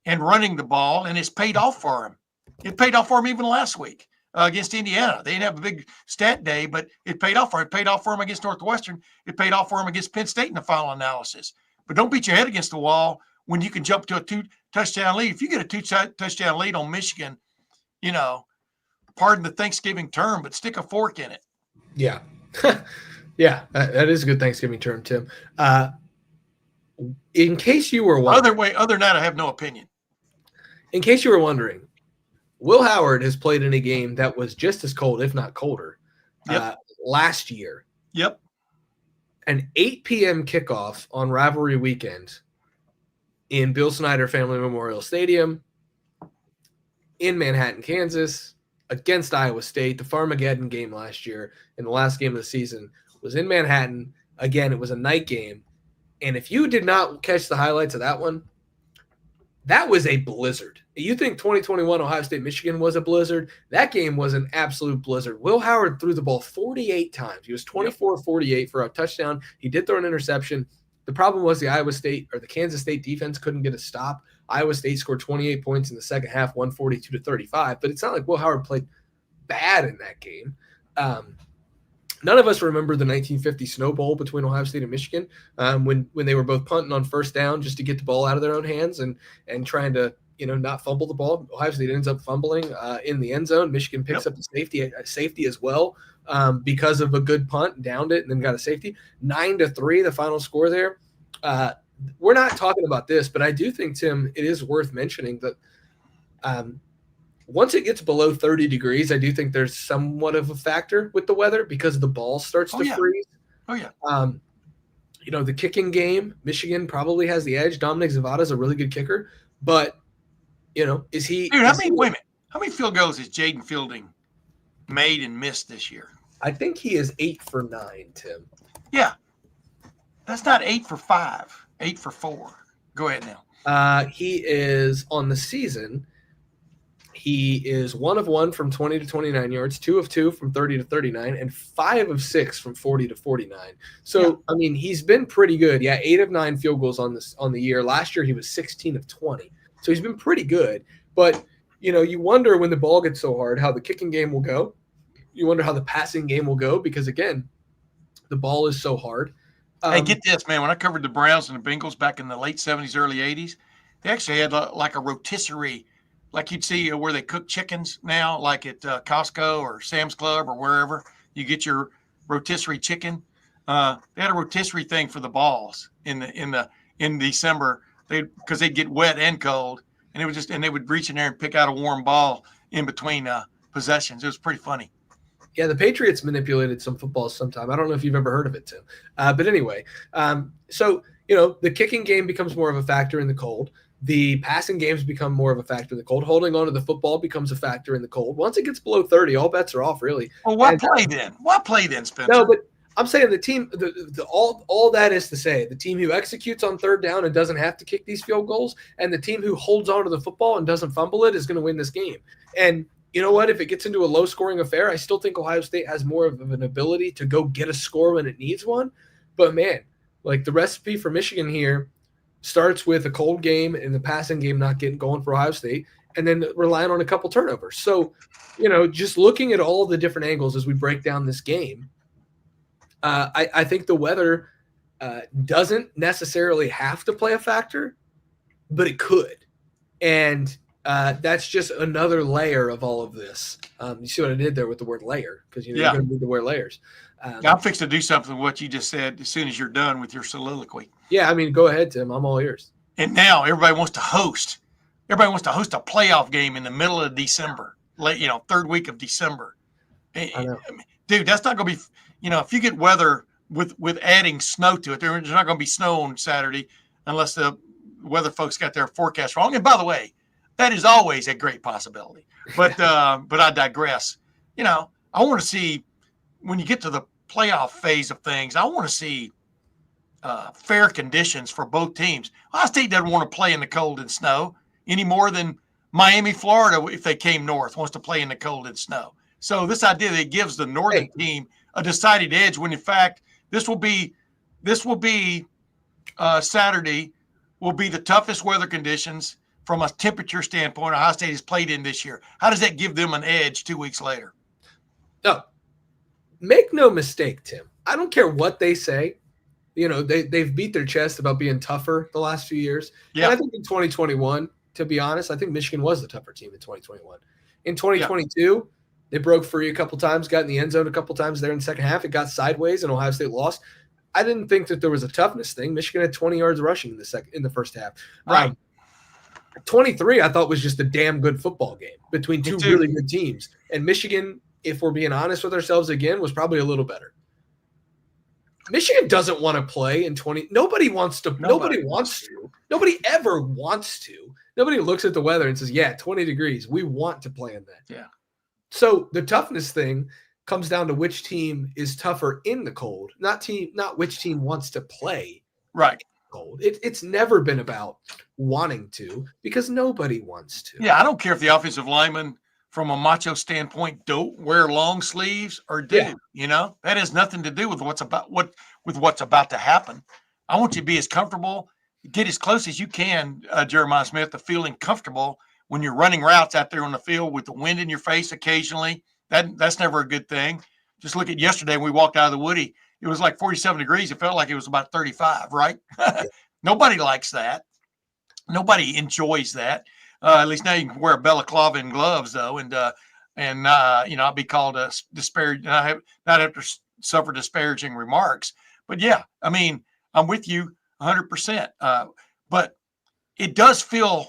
and running the ball, and it's paid off for them. It paid off for them even last week against Indiana. They didn't have a big stat day, but it paid off for them. It paid off for them against Northwestern. It paid off for them against Penn State in the final analysis. But don't beat your head against the wall when you can jump to a 2-touchdown lead. If you get a 2-touchdown lead on Michigan, pardon the Thanksgiving term, but stick a fork in it. Yeah. Yeah, that is a good Thanksgiving term, Tim. In case you were wondering. Other than that, I have no opinion. In case you were wondering, Will Howard has played in a game that was just as cold, if not colder, last year. Yep. An 8 p.m. kickoff on Rivalry weekend in Bill Snyder Family Memorial Stadium in Manhattan, Kansas, against Iowa State. The Farmageddon game last year, in the last game of the season, was in Manhattan. Again, it was a night game. And if you did not catch the highlights of that one, that was a blizzard. You think 2021 Ohio State Michigan was a blizzard? That game was an absolute blizzard. Will Howard threw the ball 48 times. He was 24-48 for a touchdown. He did throw an interception. The problem was the Kansas State defense couldn't get a stop. Iowa State scored 28 points in the second half, 142-35. But it's not like Will Howard played bad in that game. None of us remember the 1950 Snow Bowl between Ohio State and Michigan when they were both punting on first down just to get the ball out of their own hands and trying to not fumble the ball. Ohio State ends up fumbling in the end zone. Michigan picks up the safety as well because of a good punt, downed it, and then got a safety. 9-3, the final score there. We're not talking about this, but I do think, Tim, it is worth mentioning that once it gets below 30 degrees, I do think there's somewhat of a factor with the weather because the ball starts to freeze. Oh, yeah. The kicking game, Michigan probably has the edge. Dominic Zavada is a really good kicker, but, is he – Dude, wait a minute. How many field goals has Jaden Fielding made and missed this year? I think he is 8 for 9, Tim. Yeah. That's not 8 for 5, 8 for 4. Go ahead now. He is on the season – he is 1 of 1 from 20 to 29 yards, 2 of 2 from 30 to 39, and 5 of 6 from 40 to 49. So, I mean, he's been pretty good. Yeah, 8 of 9 field goals on the year. Last year he was 16 of 20. So he's been pretty good. But, you wonder when the ball gets so hard how the kicking game will go. You wonder how the passing game will go because, again, the ball is so hard. Hey, get this, man. When I covered the Browns and the Bengals back in the late 70s, early 80s, they actually had like a rotisserie, like you'd see where they cook chickens now, like at Costco or Sam's Club or wherever you get your rotisserie chicken. They had a rotisserie thing for the balls in December, because they'd get wet and cold, and they would reach in there and pick out a warm ball in between possessions. It was pretty funny. Yeah, the Patriots manipulated some footballs sometime. I don't know if you've ever heard of it, Tim. But anyway, so the kicking game becomes more of a factor in the cold. The passing games become more of a factor in the cold. Holding on to the football becomes a factor in the cold. Once it gets below 30, all bets are off, really. Well, why play then? Why play then, Spencer? No, but I'm saying the team, all that is to say, the team who executes on third down and doesn't have to kick these field goals, and the team who holds on to the football and doesn't fumble it is going to win this game. And you know what? If it gets into a low-scoring affair, I still think Ohio State has more of an ability to go get a score when it needs one. But, man, like the recipe for Michigan here starts with a cold game and the passing game not getting going for Ohio State, and then relying on a couple turnovers. So, just looking at all the different angles as we break down this game, I think the weather doesn't necessarily have to play a factor, but it could. And that's just another layer of all of this. You see what I did there with the word layer, because you're going to need to wear layers. I'm fixed to do something with what you just said as soon as you're done with your soliloquy. Yeah, I mean, go ahead, Tim. I'm all ears. And now everybody wants to host. Everybody wants to host a playoff game in the middle of December, third week of December. I know. Dude, that's not going to be, if you get weather with adding snow to it, there's not going to be snow on Saturday unless the weather folks got their forecast wrong. And by the way, that is always a great possibility. But I digress. I want to see, when you get to the playoff phase of things, I want to see fair conditions for both teams. Ohio State doesn't want to play in the cold and snow any more than Miami, Florida, if they came north, wants to play in the cold and snow. So this idea that it gives the northern team a decided edge, when in fact this will be Saturday will be the toughest weather conditions from a temperature standpoint Ohio State has played in this year. How does that give them an edge 2 weeks later? No, make no mistake, Tim. I don't care what they say. You know, they've beat their chest about being tougher the last few years. Yeah. And I think in 2021, to be honest, I think Michigan was the tougher team in 2021. In 2022, they broke free a couple times, got in the end zone a couple times there in the second half. It got sideways, and Ohio State lost. I didn't think that there was a toughness thing. Michigan had 20 yards rushing in the first half. Right. 23, I thought, was just a damn good football game between two really good teams. And Michigan, if we're being honest with ourselves again, was probably a little better. Michigan doesn't want to play in 20. Nobody wants to. Nobody wants to. Nobody ever wants to. Nobody looks at the weather and says, yeah, 20 degrees. We want to play in that. Yeah. So the toughness thing comes down to which team is tougher in the cold, not which team wants to play right cold. It's never been about wanting to, because nobody wants to. Yeah, I don't care if the offensive linemen from a macho standpoint don't wear long sleeves or do. Yeah. You know, that has nothing to do with what's about to happen. I want you to be as comfortable, get as close as you can, Jeremiah Smith, to feeling comfortable when you're running routes out there on the field with the wind in your face occasionally. That's never a good thing. Just look at yesterday when we walked out of the Woody. It was like 47 degrees. It felt like it was about 35, right? Nobody likes that. Nobody enjoys that. At least now you can wear a balaclava and gloves, though, and I'll be called a disparage. Not have to suffer disparaging remarks. But yeah, I mean, I'm with you 100%. But it does feel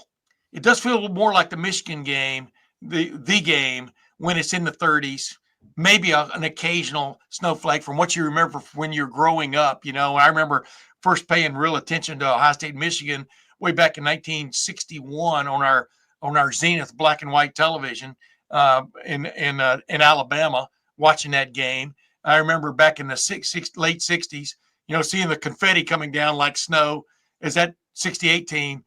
more like the Michigan game, the game when it's in the 30s. Maybe an occasional snowflake from what you remember when you're growing up. You know, I remember first paying real attention to Ohio State, Michigan way back in 1961 on our Zenith black and white television in Alabama, watching that game. I remember back in the late 60s, you know, seeing the confetti coming down like snow as that 68 team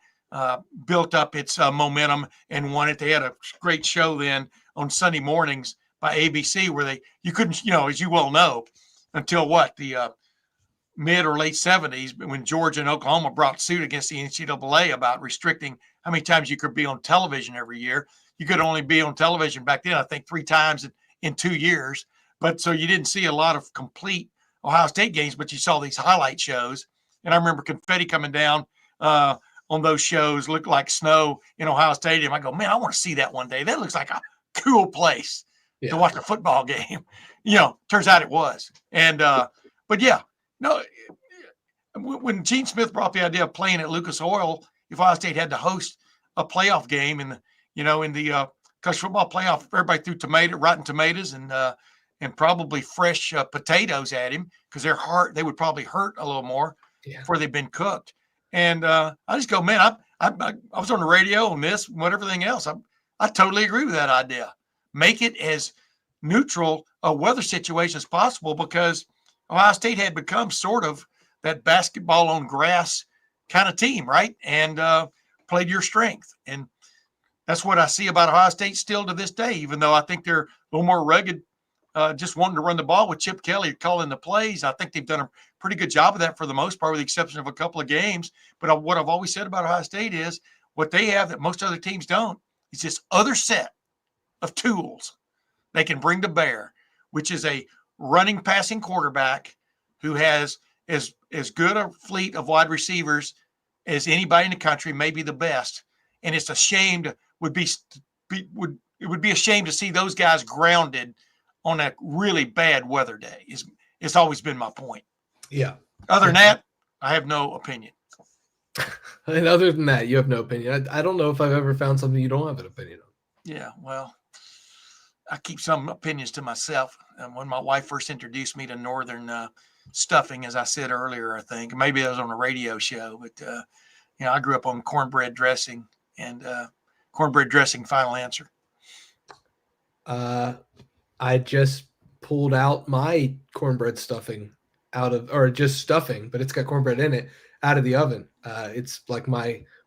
built up its momentum and won it. They had a great show then on Sunday mornings by ABC where you couldn't, you know, as you well know, until the mid or late 70s, when Georgia and Oklahoma brought suit against the NCAA about restricting how many times you could be on television every year. You could only be on television back then, I think, 3 times in 2 years. But so you didn't see a lot of complete Ohio State games, but you saw these highlight shows. And I remember confetti coming down on those shows, looked like snow in Ohio Stadium. I go, man, I want to see that one day. That looks like a cool place to watch a football game. You know, turns out it was. And but yeah, no, when Gene Smith brought the idea of playing at Lucas Oil, if Ohio State had to host a playoff game in the college football playoff, everybody threw rotten tomatoes and probably fresh potatoes at him because they would probably hurt a little more before they've been cooked. And I just go, man, I was on the radio on this, everything else. I totally agree with that idea. Make it as neutral a weather situation as possible, because Ohio State had become sort of that basketball on grass kind of team, right? And played your strength. And that's what I see about Ohio State still to this day, even though I think they're a little more rugged, just wanting to run the ball with Chip Kelly calling the plays. I think they've done a pretty good job of that for the most part, with the exception of a couple of games. But what I've always said about Ohio State is what they have that most other teams don't is this other set of tools they can bring to bear, which is a running, passing quarterback who has as good a fleet of wide receivers as anybody in the country, maybe the best. And it's a shame it would be a shame to see those guys grounded on a really bad weather day. It's always been my point. Yeah. Other than that, I have no opinion. And other than that, you have no opinion. I don't know if I've ever found something you don't have an opinion on. Yeah, well, I keep some opinions to myself. And when my wife first introduced me to Northern stuffing, as I said earlier, I think maybe I was on a radio show, but I grew up on cornbread dressing and cornbread dressing. Final answer. I just pulled out my cornbread stuffing out of, or just stuffing, but it's got cornbread in it, out of the oven. It's like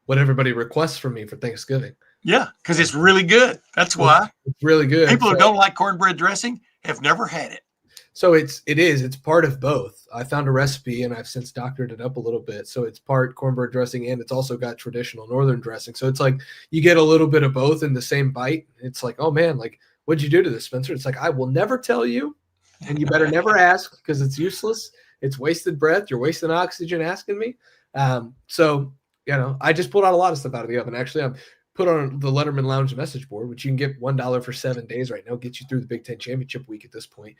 what everybody requests from me for Thanksgiving. Yeah, because it's really good. That's why. It's really good. People who don't like cornbread dressing have never had it. So it's part of both. I found a recipe and I've since doctored it up a little bit. So it's part cornbread dressing and it's also got traditional northern dressing. So it's like you get a little bit of both in the same bite. It's like, oh man, like what'd you do to this, Spencer? It's like, I will never tell you, and you better never ask because it's useless. It's wasted breath. You're wasting oxygen asking me. So I just pulled out a lot of stuff out of the oven. Actually, I'm put on the Lettermen Lounge message board, which you can get $1 for 7 days right now, get you through the Big Ten Championship week at this point.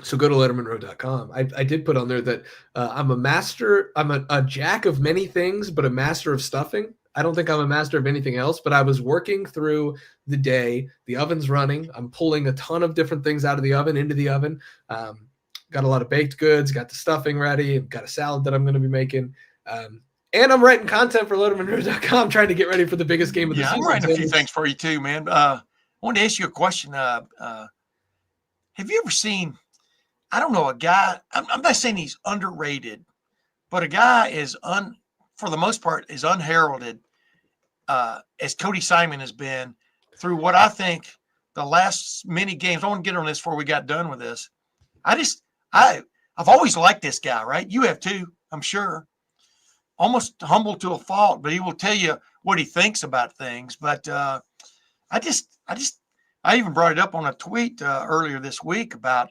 So go to lettermenrow.com. I did put on there that I'm a master. I'm a jack of many things, but a master of stuffing. I don't think I'm a master of anything else, but I was working through the day. The oven's running. I'm pulling a ton of different things out of the oven into the oven. Got a lot of baked goods, got the stuffing ready, got a salad that I'm going to be making. And I'm writing content for lettermenrow.com, trying to get ready for the biggest game of the season. I'm writing a few things for you too, man. I wanted to ask you a question. Have you ever seen, I don't know, a guy, I'm not saying he's underrated, but a guy is, for the most part, is unheralded as Cody Simon has been through what I think the last many games. I want to get on this before we got done with this. I've always liked this guy, right? You have too, I'm sure. Almost humble to a fault, but he will tell you what he thinks about things. But I even brought it up on a tweet earlier this week about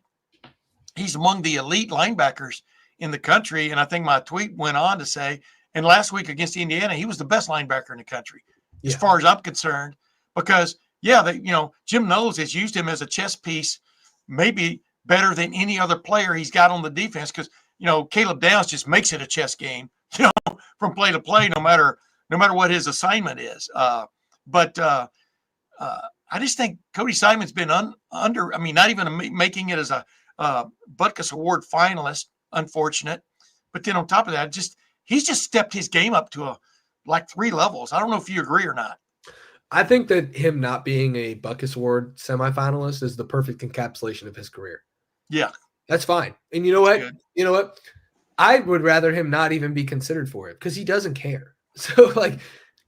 he's among the elite linebackers in the country. And I think my tweet went on to say, and last week against Indiana, he was the best linebacker in the country, as far as I'm concerned, because Jim Knowles has used him as a chess piece, maybe better than any other player he's got on the defense. Cause Caleb Downs just makes it a chess game, from play to play, no matter what his assignment is. But I just think Cody Simon's been not even making it as a Butkus Award finalist, unfortunate. But then on top of that, he's just stepped his game up to like 3 levels. I don't know if you agree or not. I think that him not being a Butkus Award semifinalist is the perfect encapsulation of his career. Yeah. That's fine. And you know what? Good. You know what? I would rather him not even be considered for it because he doesn't care. So,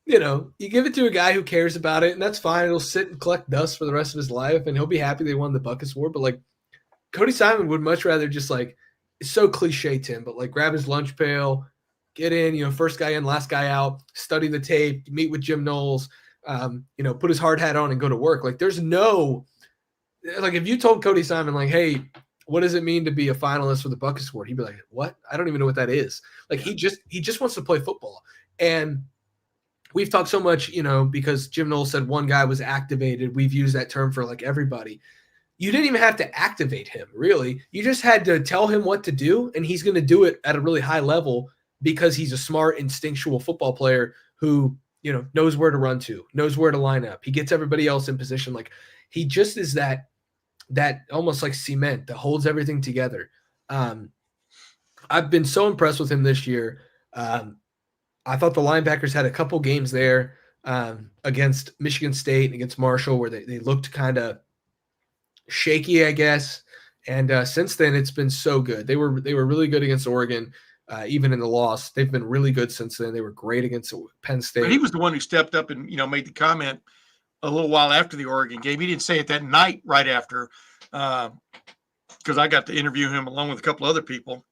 you give it to a guy who cares about it, and that's fine. He'll sit and collect dust for the rest of his life, and he'll be happy they won the Butkus Award. But, Cody Simon would much rather just, it's so cliche, Tim, but, grab his lunch pail, get in, first guy in, last guy out, study the tape, meet with Jim Knowles, put his hard hat on and go to work. There's no – if you told Cody Simon, hey – what does it mean to be a finalist for the Butkus Award? He'd be like, what? I don't even know what that is. He just wants to play football. And we've talked so much, because Jim Knowles said one guy was activated. We've used that term for everybody. You didn't even have to activate him, really. You just had to tell him what to do, and he's going to do it at a really high level because he's a smart, instinctual football player who, knows where to run to, knows where to line up. He gets everybody else in position. He just is that almost like cement that holds everything together. I've been so impressed with him this year. I thought the linebackers had a couple games there against Michigan State and against Marshall where they looked kind of shaky, I guess. And since then, it's been so good. They were really good against Oregon, even in the loss. They've been really good since then. They were great against Penn State. But he was the one who stepped up and made the comment a little while after the Oregon game. He didn't say it that night right after, because I got to interview him along with a couple other people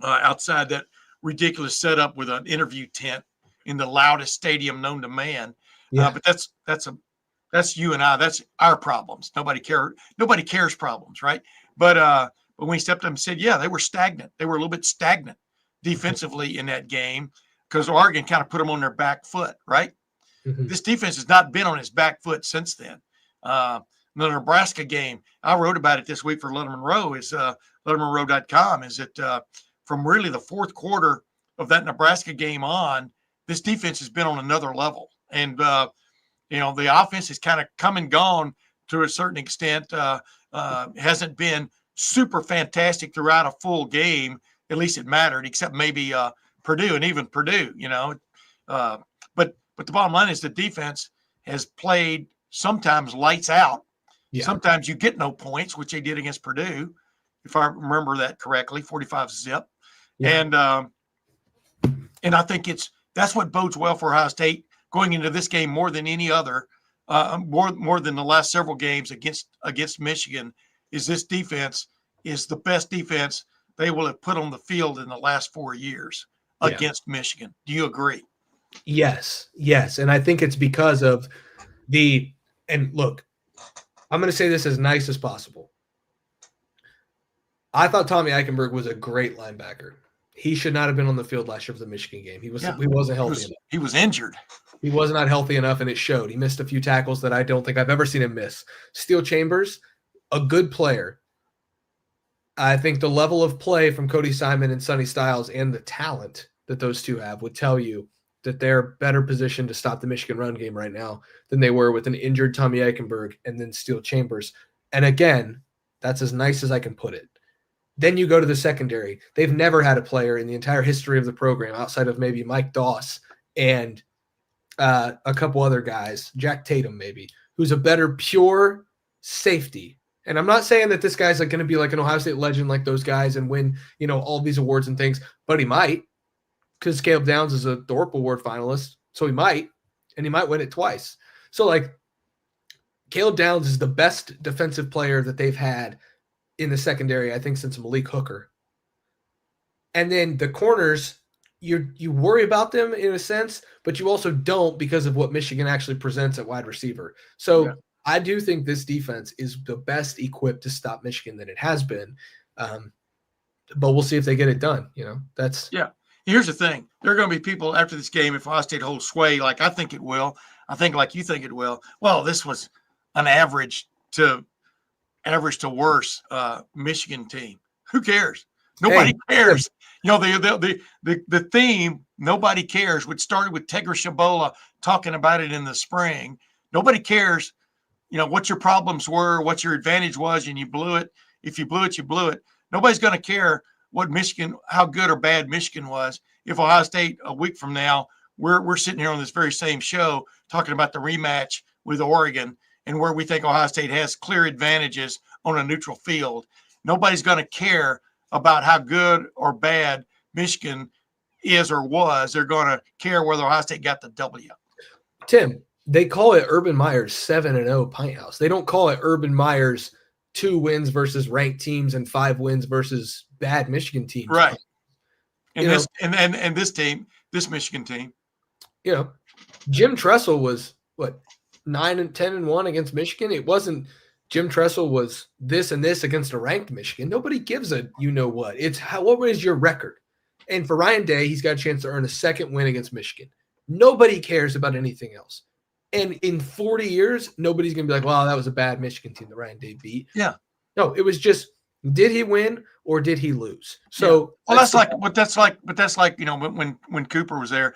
outside that ridiculous setup with an interview tent in the loudest stadium known to man. Yeah. But that's you and I. That's our problems. Nobody cares problems, right? But when he stepped up and said, yeah, they were stagnant. They were a little bit stagnant defensively in that game because Oregon kind of put them on their back foot, right? Mm-hmm. This defense has not been on its back foot since then. The Nebraska game, I wrote about it this week for Lettermen Row, is lettermenrow.com, is that from really the fourth quarter of that Nebraska game on, this defense has been on another level. And, the offense has kind of come and gone to a certain extent, hasn't been super fantastic throughout a full game. At least it mattered, except maybe Purdue, and even Purdue, But the bottom line is the defense has played sometimes lights out. Yeah. Sometimes you get no points, which they did against Purdue. if I remember that correctly, 45 zip. Yeah. And I think that's what bodes well for Ohio State going into this game more than any other, more than the last several games against Michigan. Is this defense is the best defense they will have put on the field in the last 4 years against Michigan. Do you agree? Yes. And I think it's because of and look, I'm going to say this as nice as possible. I thought Tommy Eichenberg was a great linebacker. He should not have been on the field last year for the Michigan game. He wasn't healthy enough. He was injured. He was not healthy enough, and it showed. He missed a few tackles that I don't think I've ever seen him miss. Steel Chambers, a good player. I think the level of play from Cody Simon and Sonny Styles and the talent that those two have would tell you that they're better positioned to stop the Michigan run game right now than they were with an injured Tommy Eichenberg and then Steel Chambers. And again, that's as nice as I can put it. Then you go to the secondary. They've never had a player in the entire history of the program outside of maybe Mike Doss and a couple other guys, Jack Tatum maybe, who's a better pure safety. And I'm not saying that this guy's like going to be like an Ohio State legend like those guys and win, all these awards and things, but he might, because Caleb Downs is a Thorpe Award finalist, so he might, and he might win it twice. So like Caleb Downs is the best defensive player that they've had in the secondary, I think, since Malik Hooker. And then the corners, you worry about them in a sense, but you also don't because of what Michigan actually presents at wide receiver. So I do think this defense is the best equipped to stop Michigan that it has been. But we'll see if they get it done. Here's the thing. There are going to be people after this game, if Ohio State holds sway, like I think it will, I think like you think it will. Well, this was an average to worse Michigan team. Who cares? Nobody cares. The theme, nobody cares, which started with Tegra Shabola talking about it in the spring. Nobody cares, what your problems were, what your advantage was, and you blew it. If you blew it, you blew it. Nobody's going to care what Michigan, how good or bad Michigan was. If Ohio State a week from now, we're sitting here on this very same show talking about the rematch with Oregon and where we think Ohio State has clear advantages on a neutral field. Nobody's going to care about how good or bad Michigan is or was. They're going to care whether Ohio State got the W. Tim, they call it Urban Meyer's 7-0 Pint House. They don't call it Urban Meyer's 2 wins versus ranked teams and 5 wins versus bad Michigan teams. Right. And this Michigan team. Jim Tressel was 9-10-1 against Michigan. It wasn't Jim Tressel was this and this against a ranked Michigan. Nobody gives a what. It's what is your record? And for Ryan Day, he's got a chance to earn a second win against Michigan. Nobody cares about anything else. And in 40 years, nobody's going to be like, wow, that was a bad Michigan team that Ryan Day beat. Yeah. No, it was just, did he win or did he lose? So, that's like when Cooper was there,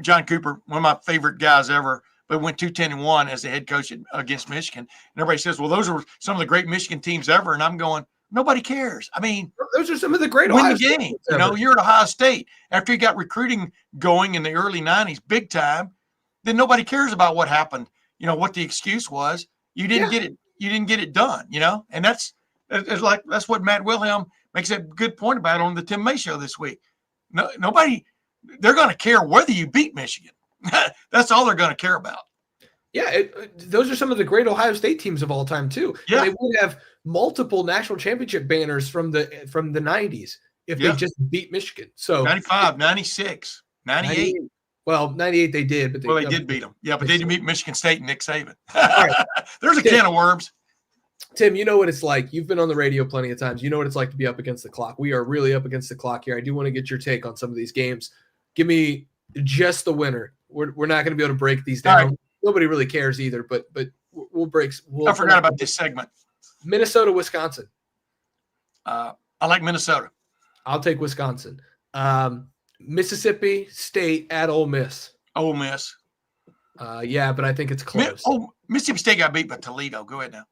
John Cooper, one of my favorite guys ever, but went 2-10-1 as the head coach against Michigan. And everybody says, well, those are some of the great Michigan teams ever. And I'm going, nobody cares. I mean, those are some of the great Ohio State games. You're at Ohio State after you got recruiting going in the early 90s, big time. Then nobody cares about what happened. What the excuse was. You didn't get it. You didn't get it done. And that's what Matt Wilhelm makes a good point about on the Tim May show this week. Nobody, they're going to care whether you beat Michigan. That's all they're going to care about. Yeah, those are some of the great Ohio State teams of all time too. Yeah, and they would have multiple national championship banners from the 90s if they just beat Michigan. So 95, 96, 98. Well, 98 they did, but they did beat them. Yeah, but they didn't beat Michigan State and Nick Saban. Right. There's a can of worms. Tim, you know what it's like. You've been on the radio plenty of times. You know what it's like to be up against the clock. We are really up against the clock here. I do want to get your take on some of these games. Give me just the winner. We're not going to be able to break these down. Right. Nobody really cares either, but we'll break. I forgot about this segment. Minnesota, Wisconsin. I like Minnesota. I'll take Wisconsin. Mississippi State at Ole Miss. Ole Miss. Yeah, but I think it's close. Mississippi State got beat by Toledo. Go ahead now.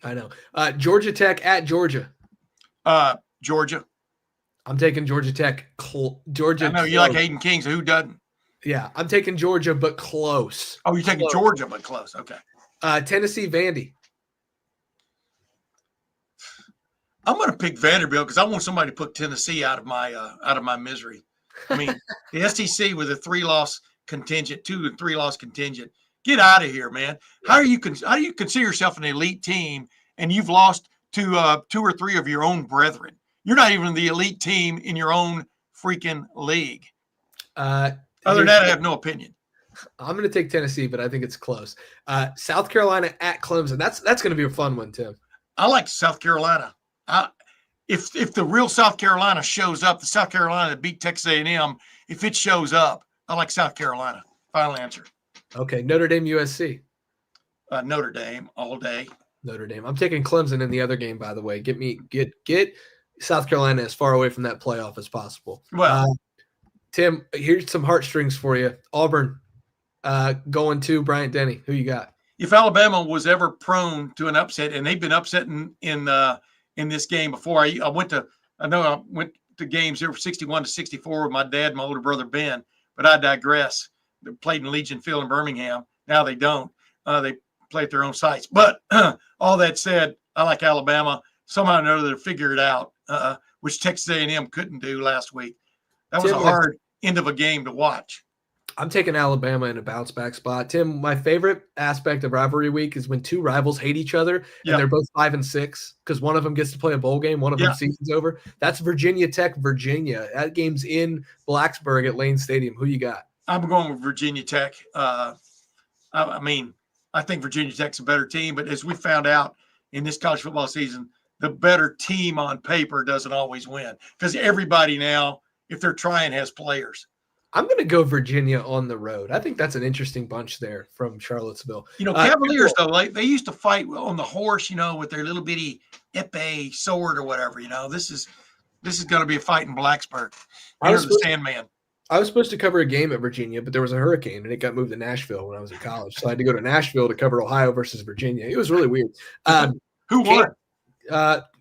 I know. Georgia Tech at Georgia. Georgia. I'm taking Georgia Tech. Georgia. I know you like Hayden King, so who doesn't? Yeah, I'm taking Georgia, but close. Oh, you're taking Georgia, but close. Okay. Tennessee, Vandy. I'm going to pick Vanderbilt because I want somebody to put Tennessee out of my misery. I mean, the SEC with a 3-loss contingent, 2 and 3-loss contingent. Get out of here, man. How do you consider yourself an elite team and you've lost to 2 or 3 of your own brethren? You're not even the elite team in your own freaking league. Other than that, I have no opinion. I'm going to take Tennessee, but I think it's close. South Carolina at Clemson. That's going to be a fun one, Tim. I like South Carolina. If the real South Carolina shows up, the South Carolina that beat Texas A&M, if it shows up, I like South Carolina. Final answer. Okay, Notre Dame, USC. Notre Dame all day. Notre Dame. I'm taking Clemson in the other game, by the way. Get South Carolina as far away from that playoff as possible. Well, Tim, here's some heartstrings for you. Auburn going to Bryant Denny. Who you got? If Alabama was ever prone to an upset, and they've been upsetting in this game before, I went to games that were 61-64 with my dad and my older brother Ben, but I digress. They played in Legion Field in Birmingham. Now they don't. They play at their own sites. But all that said, I like Alabama. Somehow or another to figure it out, which Texas A&M couldn't do last week. That was a hard end of a game to watch. I'm taking Alabama in a bounce back spot. Tim, my favorite aspect of rivalry week is when 2 rivals hate each other and they're both 5-6 because one of them gets to play a bowl game, one of them season's over. That's Virginia Tech, Virginia. That game's in Blacksburg at Lane Stadium. Who you got? I'm going with Virginia Tech. I mean, I think Virginia Tech's a better team, but as we found out in this college football season, the better team on paper doesn't always win because everybody now, if they're trying, has players. I'm going to go Virginia on the road. I think that's an interesting bunch there from Charlottesville. Cavaliers, though, they used to fight on the horse, with their little bitty épée sword or whatever. This is going to be a fight in Blacksburg. The Sandman. I was supposed to cover a game at Virginia, but there was a hurricane, and it got moved to Nashville when I was in college. So I had to go to Nashville to cover Ohio versus Virginia. It was really weird. Who won?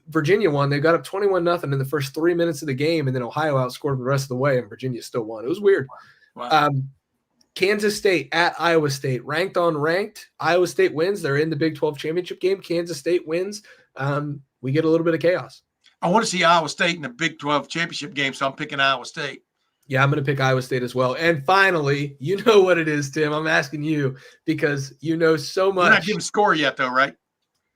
Virginia won. They got up 21-0 in the first 3 minutes of the game, and then Ohio outscored them the rest of the way, and Virginia still won. It was weird. Wow. Kansas State at Iowa State. Ranked on ranked. Iowa State wins. They're in the Big 12 championship game. Kansas State wins. We get a little bit of chaos. I want to see Iowa State in the Big 12 championship game, so I'm picking Iowa State. Yeah, I'm going to pick Iowa State as well. And finally, you know what it is, Tim. I'm asking you because you know so much. You're not giving score yet, though, right?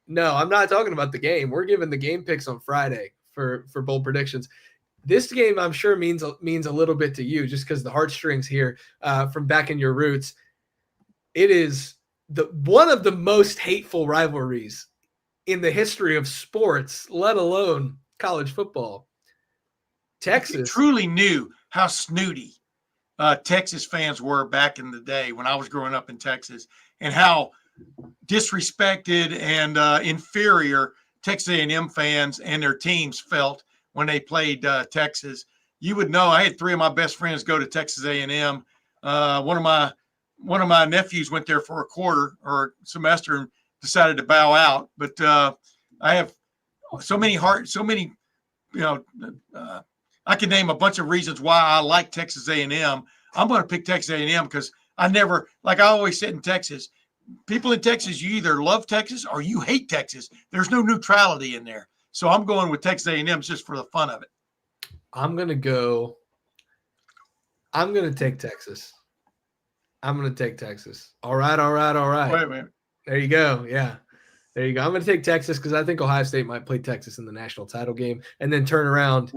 No, I'm not talking about the game. We're giving the game picks on Friday for bold predictions. This game, I'm sure, means a little bit to you just because the heartstrings here from back in your roots. It is one of the most hateful rivalries in the history of sports, let alone college football. Texas. You truly knew how snooty Texas fans were back in the day when I was growing up in Texas and how disrespected and inferior Texas A&M fans and their teams felt when they played Texas. You would know. I had 3 of my best friends go to Texas A&M. One of my nephews went there for a quarter or semester and decided to bow out. But I have so many I can name a bunch of reasons why I like Texas A&M. I'm going to pick Texas A&M because I always said in Texas, people in Texas, you either love Texas or you hate Texas. There's no neutrality in there. So I'm going with Texas A&M just for the fun of it. I'm going to take Texas. All right. Wait. There you go. Yeah. There you go. I'm going to take Texas because I think Ohio State might play Texas in the national title game and then turn around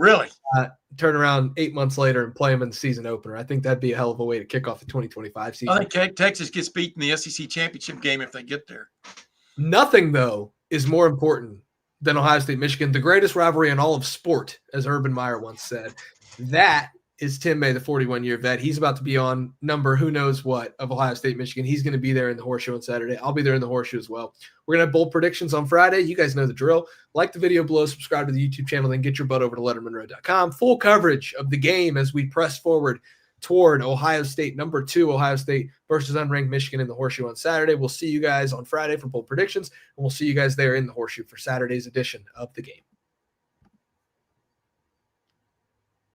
8 months later and play them in the season opener. I think that'd be a hell of a way to kick off the 2025 season. I think Texas gets beat in the SEC championship game if they get there. Nothing, though, is more important than Ohio State, Michigan, the greatest rivalry in all of sport, as Urban Meyer once said. That is Tim May, the 41-year vet. He's about to be on number who knows what of Ohio State, Michigan. He's going to be there in the Horseshoe on Saturday. I'll be there in the Horseshoe as well. We're going to have bold predictions on Friday. You guys know the drill. Like the video below, subscribe to the YouTube channel, then get your butt over to lettermenrow.com. Full coverage of the game as we press forward toward Ohio State, number 2, Ohio State versus unranked Michigan in the Horseshoe on Saturday. We'll see you guys on Friday for bold predictions, and we'll see you guys there in the Horseshoe for Saturday's edition of the game.